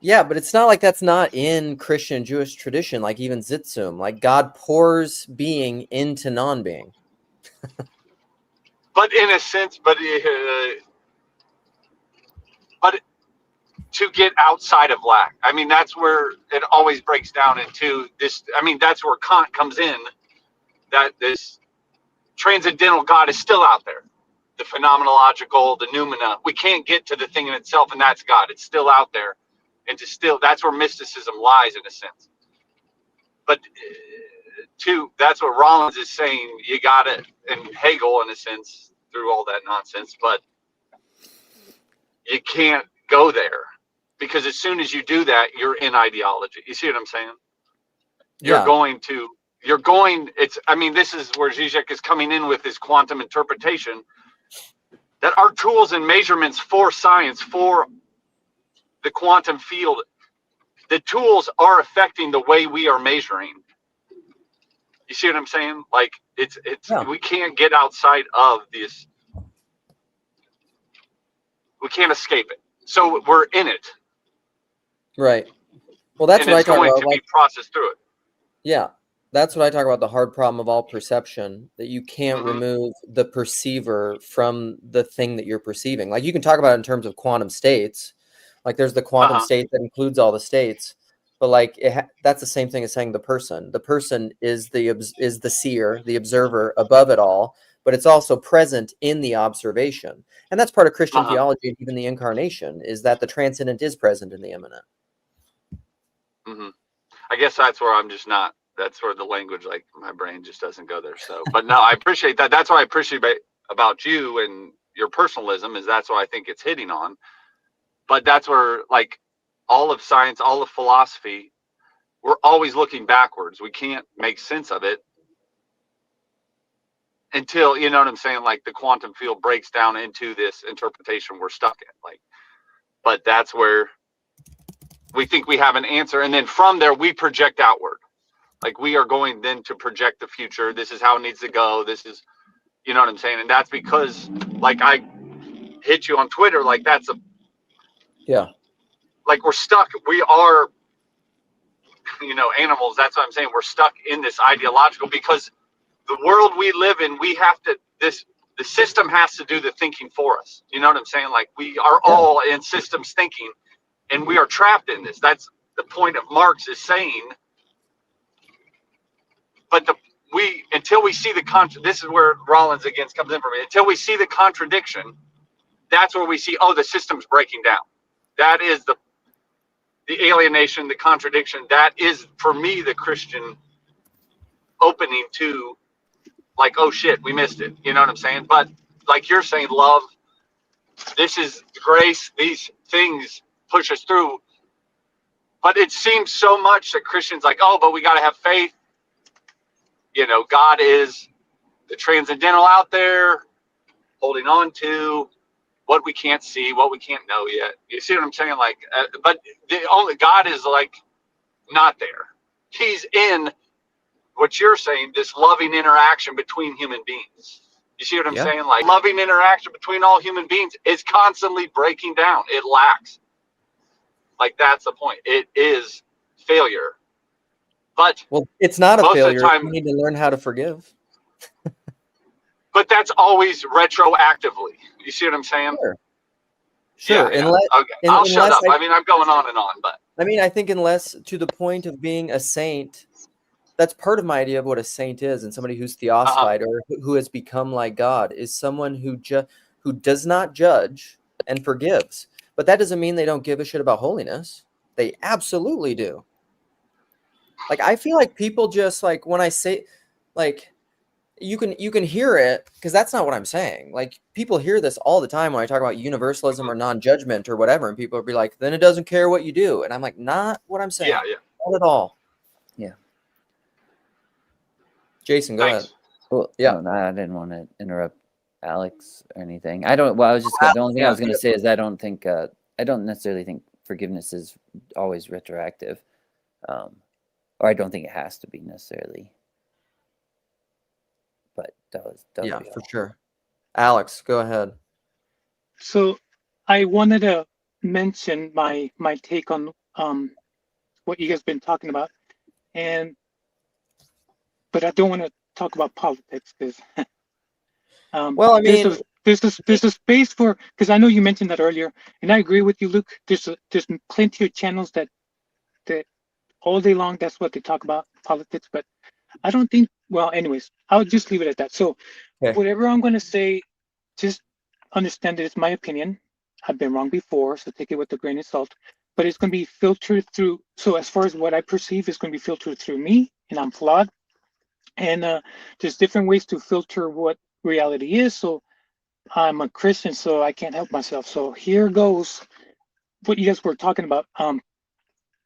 Yeah, but it's not like that's not in Christian Jewish tradition, like even Zitzum. Like God pours being into non-being. But in a sense, but to get outside of lack. I mean, that's where it always breaks down into this. I mean, that's where Kant comes in, that this transcendental God is still out there. The phenomenological, the noumena. We can't get to the thing in itself, and that's God. It's still out there. And that's where mysticism lies in a sense. But that's what Rollins is saying. You got it, and Hegel in a sense, through all that nonsense, but you can't go there. Because as soon as you do that, you're in ideology. You see what I'm saying? You're going, this is where Zizek is coming in with this quantum interpretation, that our tools and measurements for science, for the quantum field, the tools are affecting the way we are measuring. You see what I'm saying? Like, we can't get outside of this. We can't escape it. So we're in it. Right. Well, that's and what I it's talk going about. to be processed through it. Yeah, that's what I talk about, the hard problem of all perception, that you can't remove the perceiver from the thing that you're perceiving. Like, you can talk about it in terms of quantum states. Like, there's the quantum state that includes all the states. But like, that's the same thing as saying the person. The person is the seer, the observer above it all, but it's also present in the observation. And that's part of Christian theology, and even the incarnation, is that the transcendent is present in the immanent. I guess that's where I'm just not. That's where the language, like, my brain just doesn't go there. So, but no, I appreciate that. That's what I appreciate about you and your personalism, is that's what I think it's hitting on. But that's where, like, all of science, all of philosophy, we're always looking backwards. We can't make sense of it until, you know what I'm saying, like, the quantum field breaks down into this interpretation we're stuck in. Like, but that's where we think we have an answer, and then from there we project outward. Like, we are going then to project the future. This is how it needs to go. This is, you know what I'm saying? And that's because, like, I hit you on Twitter, like, that's like, we're stuck. We are, animals. That's what I'm saying. We're stuck in this ideological, because the world we live in, we have to, the system has to do the thinking for us. You know what I'm saying? Like, we are all in systems thinking, and we are trapped in this. That's the point of Marx, is saying, but until we see this is where Rollins again comes in for me. Until we see the contradiction, that's where we see, the system's breaking down. That is the alienation, the contradiction. That is, for me, the Christian opening to, like, oh shit, we missed it. You know what I'm saying? But like you're saying, love, this is grace, these things push us through. But it seems so much that Christians, like, but we got to have faith. God is the transcendental out there, holding on to what we can't see, what we can't know yet. You see what I'm saying? Like, but the only God is, like, not there. He's in what you're saying, this loving interaction between human beings. You see what I'm saying? Like, loving interaction between all human beings is constantly breaking down. It lacks. Like, that's the point. It is failure. But it's not a failure. Of the time, you need to learn how to forgive. But that's always retroactively. You see what I'm saying? Sure. Yeah. Okay. I'll shut up. I mean, I'm going on and on, but I mean, I think unless to the point of being a saint, that's part of my idea of what a saint is, and somebody who's theostified or who has become like God is someone who does not judge and forgives. But that doesn't mean they don't give a shit about holiness. They absolutely do. Like, I feel like people just, like, when I say, like, you can hear it, because that's not what I'm saying. Like, people hear this all the time when I talk about universalism or non-judgment or whatever, and people will be like, then it doesn't care what you do. And I'm like, not what I'm saying. Yeah. Not at all. Yeah. Jason, go ahead. Well, no, I didn't want to interrupt Alex or anything. I was just the only thing I was going to say is I don't necessarily think forgiveness is always retroactive, or I don't think it has to be necessarily. But that was for sure. Alex, go ahead. So I wanted to mention my take on what you guys been talking about, and but I don't want to talk about politics because Well, I mean, there's a space for, because I know you mentioned that earlier, and I agree with you, Luke. There's plenty of channels that all day long that's what they talk about, politics, but I don't think. Well, anyways, I'll just leave it at that. So okay. whatever I'm gonna say, just understand that it's my opinion. I've been wrong before, so take it with a grain of salt. But it's going to be filtered through. So as far as what I perceive, it's going to be filtered through me, and I'm flawed. And there's different ways to filter what reality is. So I'm a Christian, so I can't help myself. So here goes what you guys were talking about.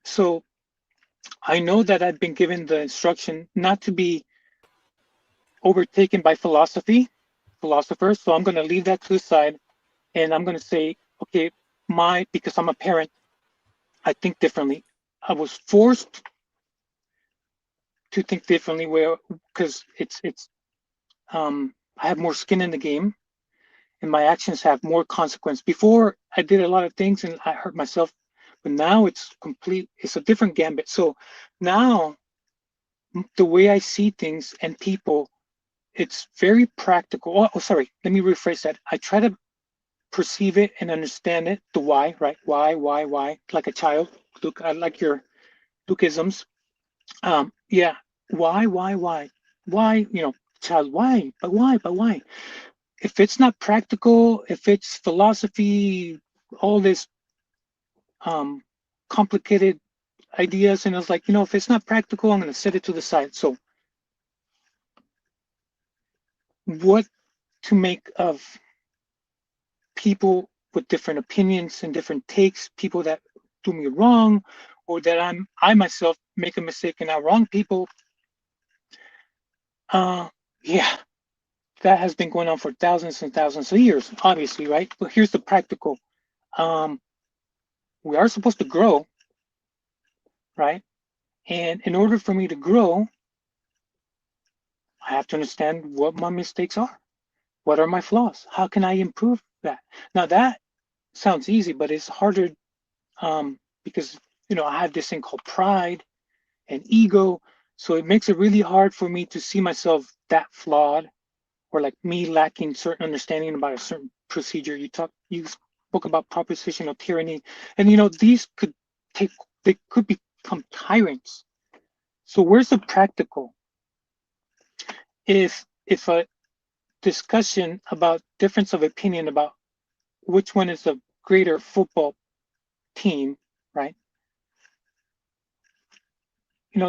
So I know that I've been given the instruction not to be overtaken by philosophers. So I'm going to leave that to the side, and I'm going to say, okay, because I'm a parent, I think differently. I was forced to think differently, where because I have more skin in the game, and my actions have more consequence. Before I did a lot of things and I hurt myself, but now it's a different gambit. So now the way I see things and people, it's very practical. Sorry, let me rephrase that. I try to perceive it and understand it, the why, right? Why, like a child. Look, I like your Lukeisms. Yeah, why, child, why, but why? If it's not practical, if it's philosophy, all this um complicated ideas, and I was like, if it's not practical, I'm going to set it to the side. So what to make of people with different opinions and different takes, people that do me wrong, or that I myself make a mistake and I wrong people? Yeah, that has been going on for thousands and thousands of years, obviously, right? But here's the practical. Um, we are supposed to grow, right? And in order for me to grow, I have to understand what my mistakes are. What are my flaws? How can I improve that? Now that sounds easy, but it's harder because I have this thing called pride and ego. So it makes it really hard for me to see myself that flawed, or like me lacking certain understanding about a certain procedure. You spoke about propositional tyranny, and these they could become tyrants. So where's the practical? If a discussion about difference of opinion about which one is a greater football team, right?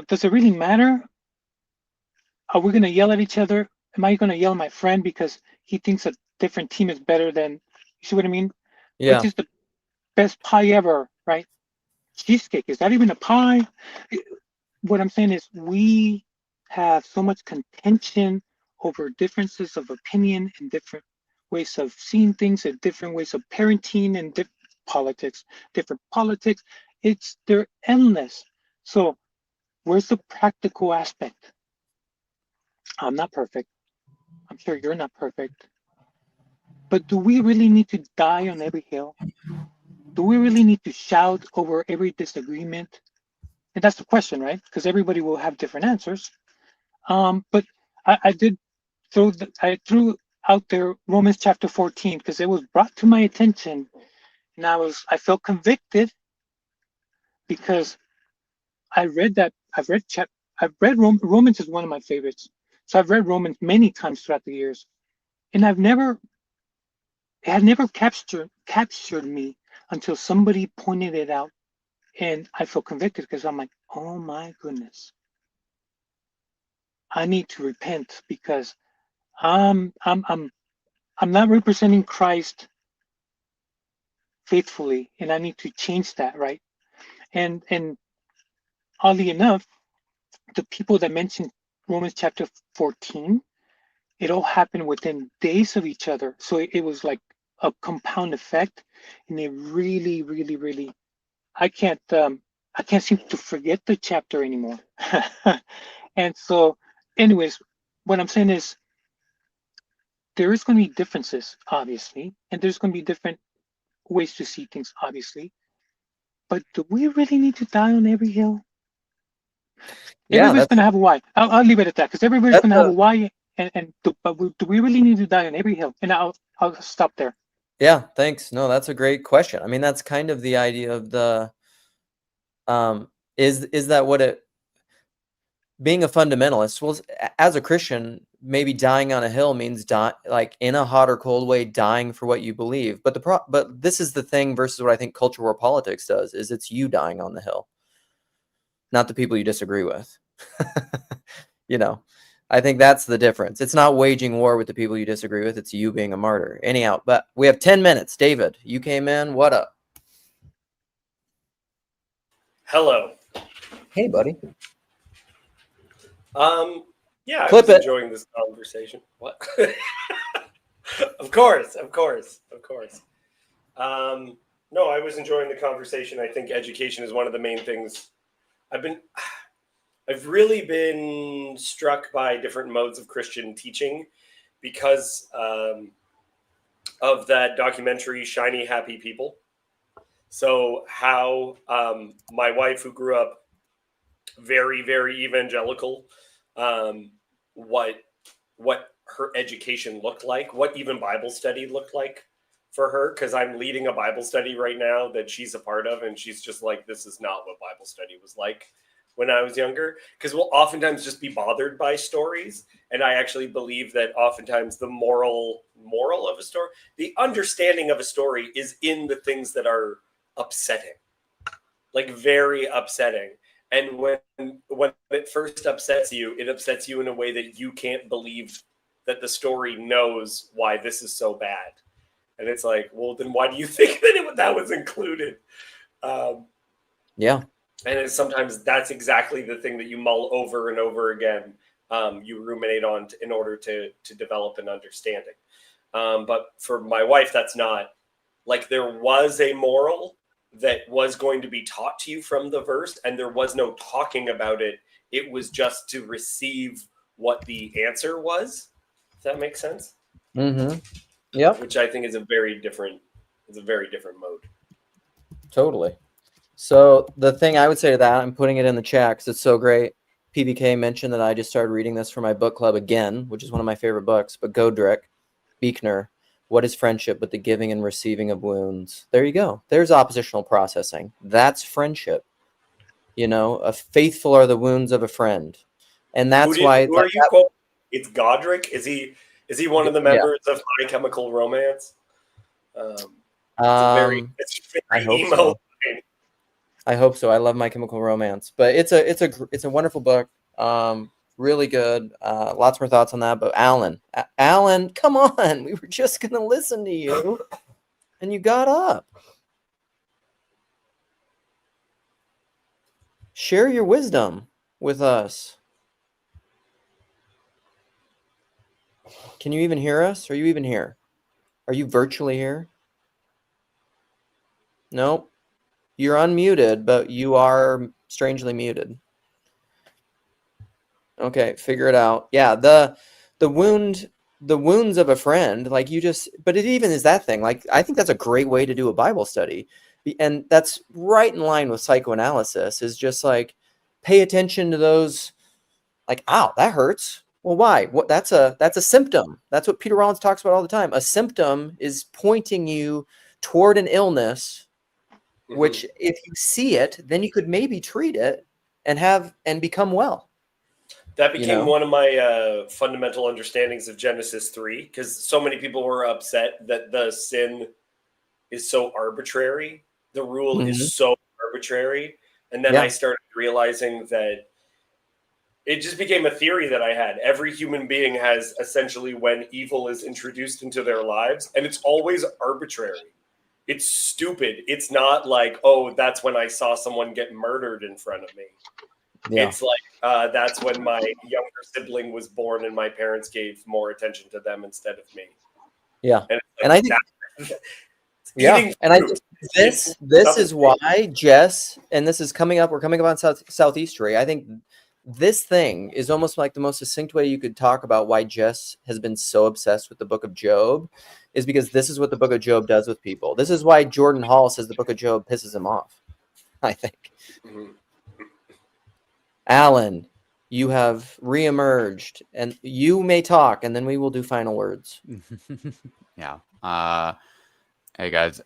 Does it really matter? Are we going to yell at each other? Am I going to yell at my friend because he thinks a different team is better than? You see what I mean? Which Yeah. is the best pie ever, right? Cheesecake, is that even a pie? What I'm saying is we have so much contention over differences of opinion and different ways of seeing things and different ways of parenting and different politics. They're endless. So where's the practical aspect? I'm not perfect. I'm sure you're not perfect. But do we really need to die on every hill? Do we really need to shout over every disagreement? And that's the question, right? Because everybody will have different answers. But I did I threw out there Romans chapter 14 because it was brought to my attention, and I felt convicted because I read that I've read Romans is one of my favorites. So I've read Romans many times throughout the years, and it had never captured me until somebody pointed it out, and I felt convicted because I'm like, oh my goodness, I need to repent because I'm I'm I'm I'm not representing Christ faithfully, and I need to change that, right? And oddly enough, the people that mentioned Romans chapter 14, it all happened within days of each other. So it was like a compound effect, and it really, really, really, I can't seem to forget the chapter anymore. And so, anyways, what I'm saying is there is going to be differences, obviously, and there's going to be different ways to see things, obviously. But do we really need to die on every hill? Yeah, Everybody's going to have a why. I'll leave it at that, because everybody's that's going to have a a why. But do we really need to die on every hill? And I'll stop there. yeah. Thanks. No, that's a great question. I mean, that's kind of the idea of the is that what it being a fundamentalist? Well, as a Christian, maybe dying on a hill means like in a hot or cold way, dying for what you believe. But but this is the thing versus what I think culture war politics does is it's you dying on the hill, not the people you disagree with. You know, I think that's the difference. It's not waging war with the people you disagree with. It's you being a martyr. Anyhow, but we have 10 minutes. David, you came in. What up? Hello. Hey, buddy. Yeah, Clip I was it. enjoying this conversation. What? Of course. No, I was enjoying the conversation. I think education is one of the main things. I've really been struck by different modes of Christian teaching because of that documentary, Shiny Happy People. So how my wife, who grew up very, very evangelical, what her education looked like, what even Bible study looked like for her, because I'm leading a Bible study right now that she's a part of, and she's just like, this is not what Bible study was like when I was younger, because we'll oftentimes just be bothered by stories, and I actually believe that oftentimes the moral of a story, the understanding of a story, is in the things that are upsetting, like very upsetting. And when it first upsets you, it upsets you in a way that you can't believe that the story knows why this is so bad. And it's like, well, then why do you think that was included? Yeah. And sometimes that's exactly the thing that you mull over and over again. You ruminate on in order to develop an understanding. But for my wife, that's not like, there was a moral that was going to be taught to you from the verse, and there was no talking about it. It was just to receive what the answer was. Does that make sense? Mm-hmm. Yeah. Which I think is a very different mode. Totally. So the thing I would say to that, I'm putting it in the chat because it's so great. PBK mentioned that I just started reading this for my book club again, which is one of my favorite books. But Godric, Buechner, What is Friendship but the Giving and Receiving of Wounds? There you go. There's oppositional processing. That's friendship. You know, a faithful are the wounds of a friend. And that's Who are you quoting? It's Godric? Is he one of the members of My Chemical Romance? It's very I hope emo. so. I hope so. I love My Chemical Romance, but it's a wonderful book. Really good. Lots more thoughts on that. But Alan, come on. We were just going to listen to you and you got up. Share your wisdom with us. Can you even hear us? Are you even here? Are you virtually here? Nope. You're unmuted, but you are strangely muted. Okay, figure it out. Yeah, the wounds of a friend, like but it even is that thing. Like, I think that's a great way to do a Bible study. And that's right in line with psychoanalysis, is just like, pay attention to those, like, ow, that hurts. Well, why? What? That's a symptom. That's what Peter Rollins talks about all the time. A symptom is pointing you toward an illness, which if you see it, then you could maybe treat it and become well. That became one of my fundamental understandings of Genesis 3, because so many people were upset that the sin is so arbitrary. The rule is so arbitrary. And then I started realizing that it just became a theory that I had. Every human being has essentially, when evil is introduced into their lives, and it's always arbitrary. It's stupid. It's not like, oh, that's when I saw someone get murdered in front of me. Yeah. It's like, that's when my younger sibling was born and my parents gave more attention to them instead of me. Yeah. And I think, and I think this is why, Jess, and this is coming up, we're coming up on Southeastery. I think this thing is almost like the most succinct way you could talk about why Jess has been so obsessed with the book of Job, is because this is what the book of Job does with people. This is why Jordan Hall says the book of Job pisses him off, I think. Mhm. Alan, you have reemerged, and you may talk, and then we will do final words. Yeah. Hey guys.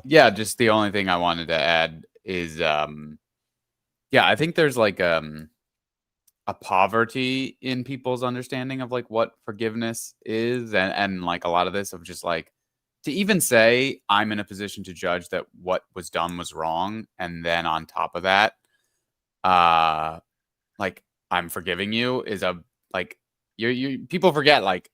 Yeah, just the only thing I wanted to add is yeah, I think there's like a poverty in people's understanding of like what forgiveness is, and like a lot of this of just like to even say I'm in a position to judge that what was done was wrong, and then on top of that, like I'm forgiving you is a like you people forget like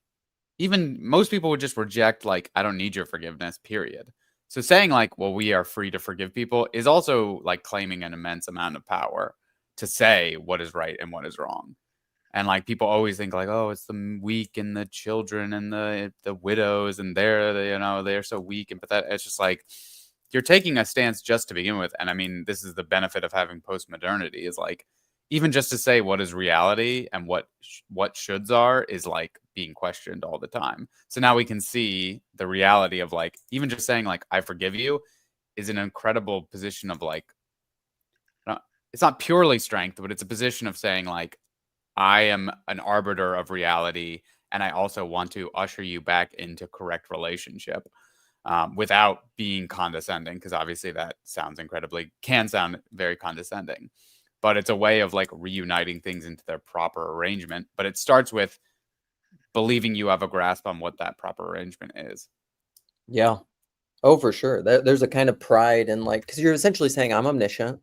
even most people would just reject like I don't need your forgiveness, period. So saying like, well, we are free to forgive people is also like claiming an immense amount of power to say what is right and what is wrong. And like people always think like, oh, it's the weak and the children and the widows and they're so weak and pathetic. It's just like you're taking a stance just to begin with. And I mean, this is the benefit of having postmodernity is like even just to say what is reality and what shoulds are is like being questioned all the time. So now we can see the reality of like even just saying like I forgive you is an incredible position of like it's not purely strength, but it's a position of saying like I am an arbiter of reality, and I also want to usher you back into correct relationship without being condescending, because obviously that can sound very condescending. But it's a way of like reuniting things into their proper arrangement. But it starts with believing you have a grasp on what that proper arrangement is. Yeah. Oh, for sure. There's a kind of pride in like, because you're essentially saying I'm omniscient.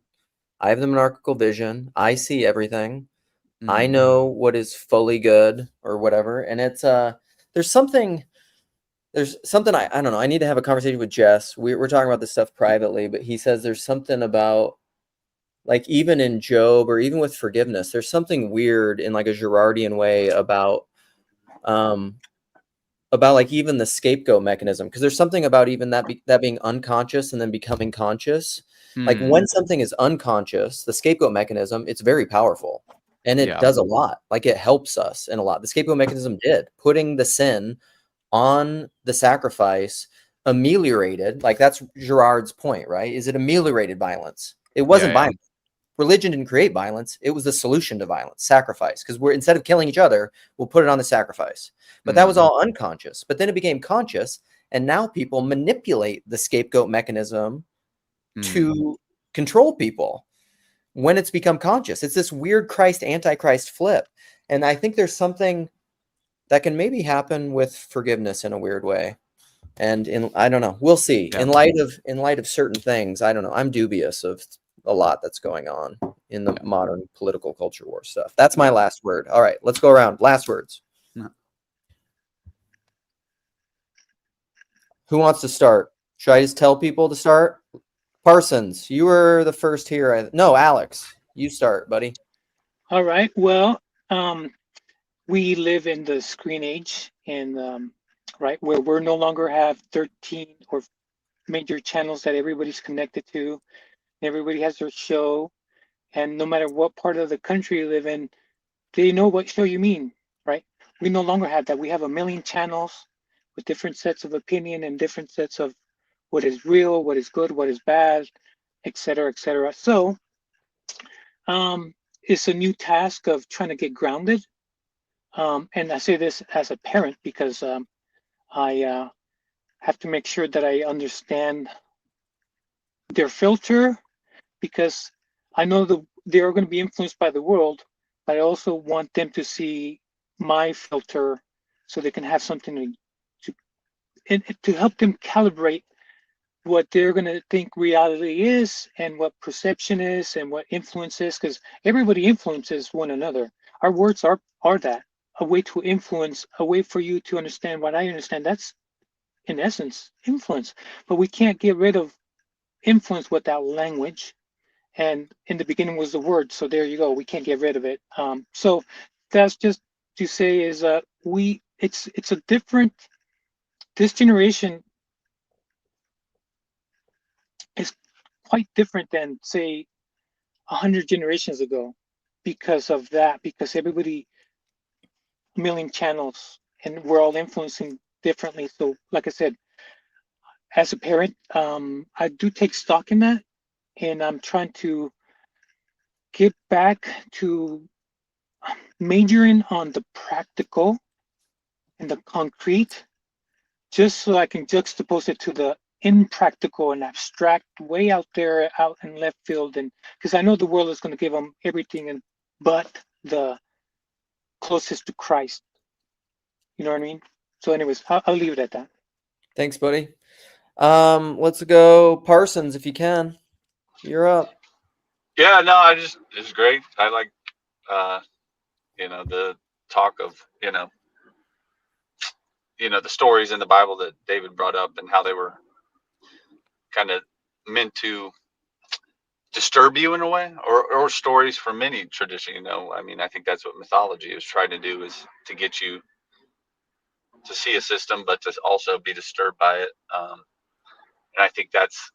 I have the monarchical vision. I see everything. I know what is fully good or whatever. And it's there's something I don't know. I need to have a conversation with Jess. We're talking about this stuff privately, but he says there's something about like even in Job or even with forgiveness, there's something weird in like a Girardian way about like even the scapegoat mechanism, because there's something about even that being unconscious and then becoming conscious. Like when something is unconscious, the scapegoat mechanism, it's very powerful and it does a lot. Like it helps us in a lot. The scapegoat mechanism did putting the sin on the sacrifice ameliorated, like that's Girard's point, right? Is it ameliorated violence? It wasn't violence. Religion didn't create violence. It was the solution to violence, sacrifice. Because we're instead of killing each other, we'll put it on the sacrifice. But that was all unconscious. But then it became conscious, and now people manipulate the scapegoat mechanism to control people when it's become conscious. It's this weird Christ Antichrist flip. And I think there's something that can maybe happen with forgiveness in a weird way. And I don't know. We'll see. In light of certain things, I don't know. I'm dubious of a lot that's going on in the modern political culture war stuff. That's my last word. All right, let's go around. Last words. Who wants to start? Should I just tell people to start? Parsons, you were the first here. No, Alex, you start, buddy. All right. Well, we live in the screen age, and right where we're no longer have 13 or major channels that everybody's connected to. Everybody has their show, and no matter what part of the country you live in, they know what show you mean, right? We no longer have that. We have a million channels with different sets of opinion and different sets of what is real, what is good, what is bad, et cetera, et cetera. So it's a new task of trying to get grounded. And I say this as a parent because I have to make sure that I understand their filter, because I know they are going to be influenced by the world, but I also want them to see my filter so they can have something to help them calibrate what they're going to think reality is and what perception is and what influence is, because everybody influences one another. Our words are that, a way to influence, a way for you to understand what I understand. That's in essence influence, but we can't get rid of influence without language. And in the beginning was the word, so there you go. We can't get rid of it. So that's just to say is it's a different. This generation is quite different than say 100 generations ago, because of that, because everybody, a million channels, and we're all influencing differently. So like I said, as a parent, I do take stock in that, and I'm trying to get back to majoring on the practical and the concrete, just so I can juxtapose it to the impractical and abstract way out there, out in left field. And because I know the world is going to give them everything and but the closest to Christ. You know what I mean? So anyways, I'll leave it at that. Thanks, buddy. Let's go Parsons if you can. You're up. Yeah, no, it's great. I like, the talk of, the stories in the Bible that David brought up and how they were kind of meant to disturb you in a way, or stories from any tradition. I mean, I think that's what mythology is trying to do, is to get you to see a system, but to also be disturbed by it. And I think that's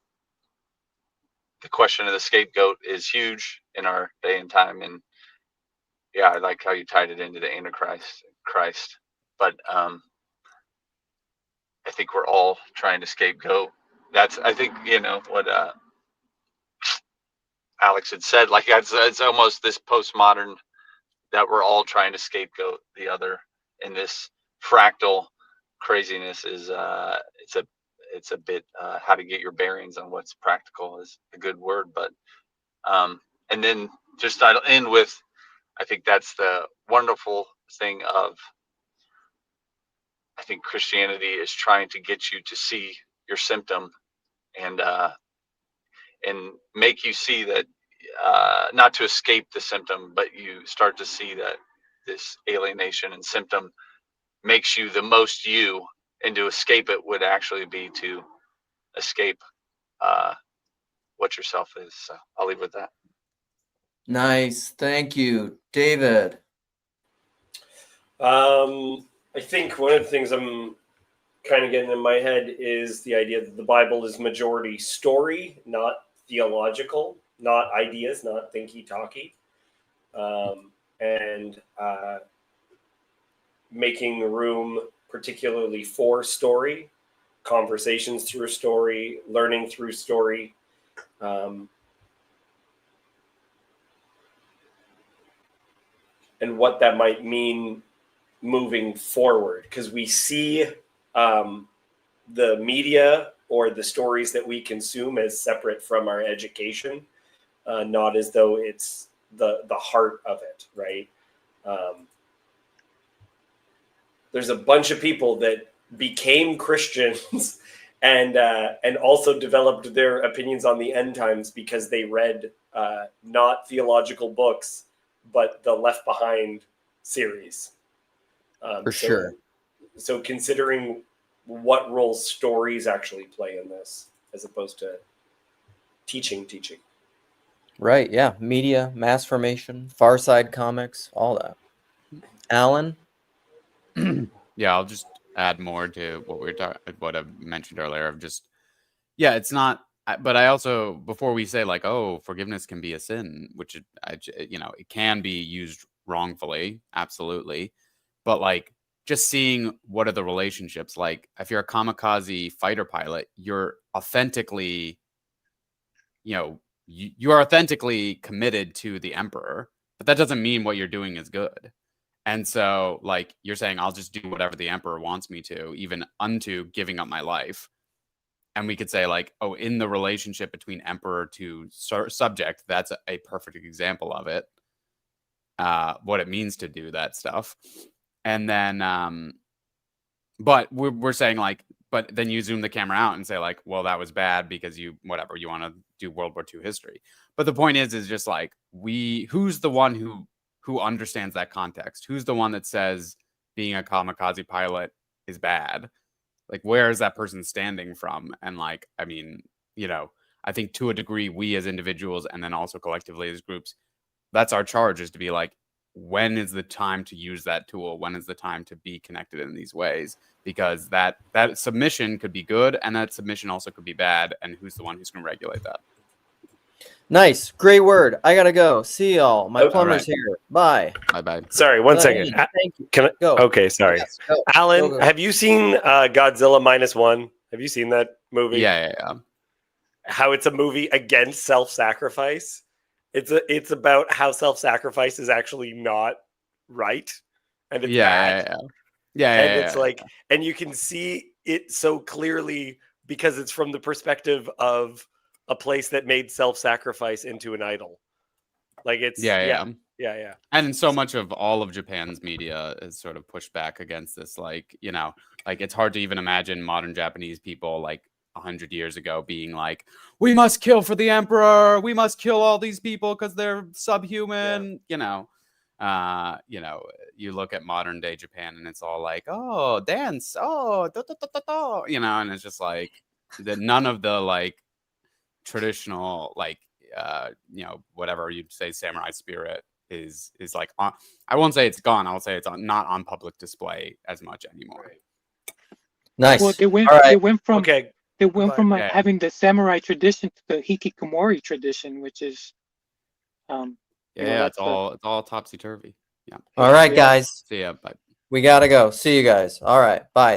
the question of the scapegoat is huge in our day and time. And yeah, I like how you tied it into the Antichrist, Christ. But I think we're all trying to scapegoat. That's, I think, what Alex had said. Like, it's almost this postmodern that we're all trying to scapegoat the other in this fractal craziness. Is it's a bit how to get your bearings on what's practical is a good word. But and then just I'll end with, I think that's the wonderful thing of, I think Christianity is trying to get you to see your symptom and make you see that, not to escape the symptom, but you start to see that this alienation and symptom makes you the most you, and to escape it would actually be to escape what yourself is. So I'll leave with that. Nice. Thank you, David. I think one of the things I'm kind of getting in my head is the idea that the Bible is majority story, not theological, not ideas, not thinky-talky, and making room particularly for story, conversations through story, learning through story. And what that might mean moving forward, because we see the media or the stories that we consume as separate from our education, not as though it's the heart of it, right? There's a bunch of people that became Christians and also developed their opinions on the end times because they read not theological books, but the Left Behind series. For sure. So considering what role stories actually play in this, as opposed to teaching. Right. Yeah. Media, mass formation, Far Side comics, all that. Alan? Yeah, I'll just add more to what we were talking, what I mentioned earlier of just, yeah, it's not, but I also, before we say like, oh, forgiveness can be a sin, which it can be used wrongfully, absolutely, but like just seeing what are the relationships, like if you're a kamikaze fighter pilot, you're authentically, you are authentically committed to the emperor, but that doesn't mean what you're doing is good. And so, like, you're saying, I'll just do whatever the emperor wants me to, even unto giving up my life. And we could say, like, oh, in the relationship between emperor to subject, that's a perfect example of it, what it means to do that stuff. And then, but we're saying, like, but then you zoom the camera out and say, like, well, that was bad because you want to do World War II history. But the point is just like, who's the one who understands that context? Who's the one that says being a kamikaze pilot is bad? Like, where is that person standing from? And like, I mean, I think to a degree, we as individuals and then also collectively as groups, that's our charge, is to be like, when is the time to use that tool? When is the time to be connected in these ways? Because that submission could be good, and that submission also could be bad. And who's the one who's going to regulate that? Nice. Great word. I gotta go. See y'all. My Oh, plumber's alright. here. Bye. Bye. Sorry, one Bye. second. Thank you. Can I, Go. okay, sorry. Yes, go. Alan, Go. have you seen Godzilla -1? Have you seen that movie? Yeah. How it's a movie against self-sacrifice. It's about how self-sacrifice is actually not right, and it's bad. And it's like, and you can see it so clearly because it's from the perspective of a place that made self-sacrifice into an idol. Like it's yeah. And so much of all of Japan's media is sort of pushed back against this. Like, you know, like it's hard to even imagine modern Japanese people like 100 years ago being like, we must kill for the emperor. We must kill all these people because they're subhuman. You know, you look at modern day Japan and it's all like, oh, dance, oh, you know, and it's just like none of the like traditional like whatever you'd say samurai spirit is like on. I won't say it's gone. I'll say it's not on public display as much anymore. Nice. Well, they went from Okay. they went from Yeah. having the samurai tradition to the hikikomori tradition, which is It's all topsy turvy. Yeah. All right, Yeah. guys. See ya. Bye. We gotta go. See you guys. All right. Bye.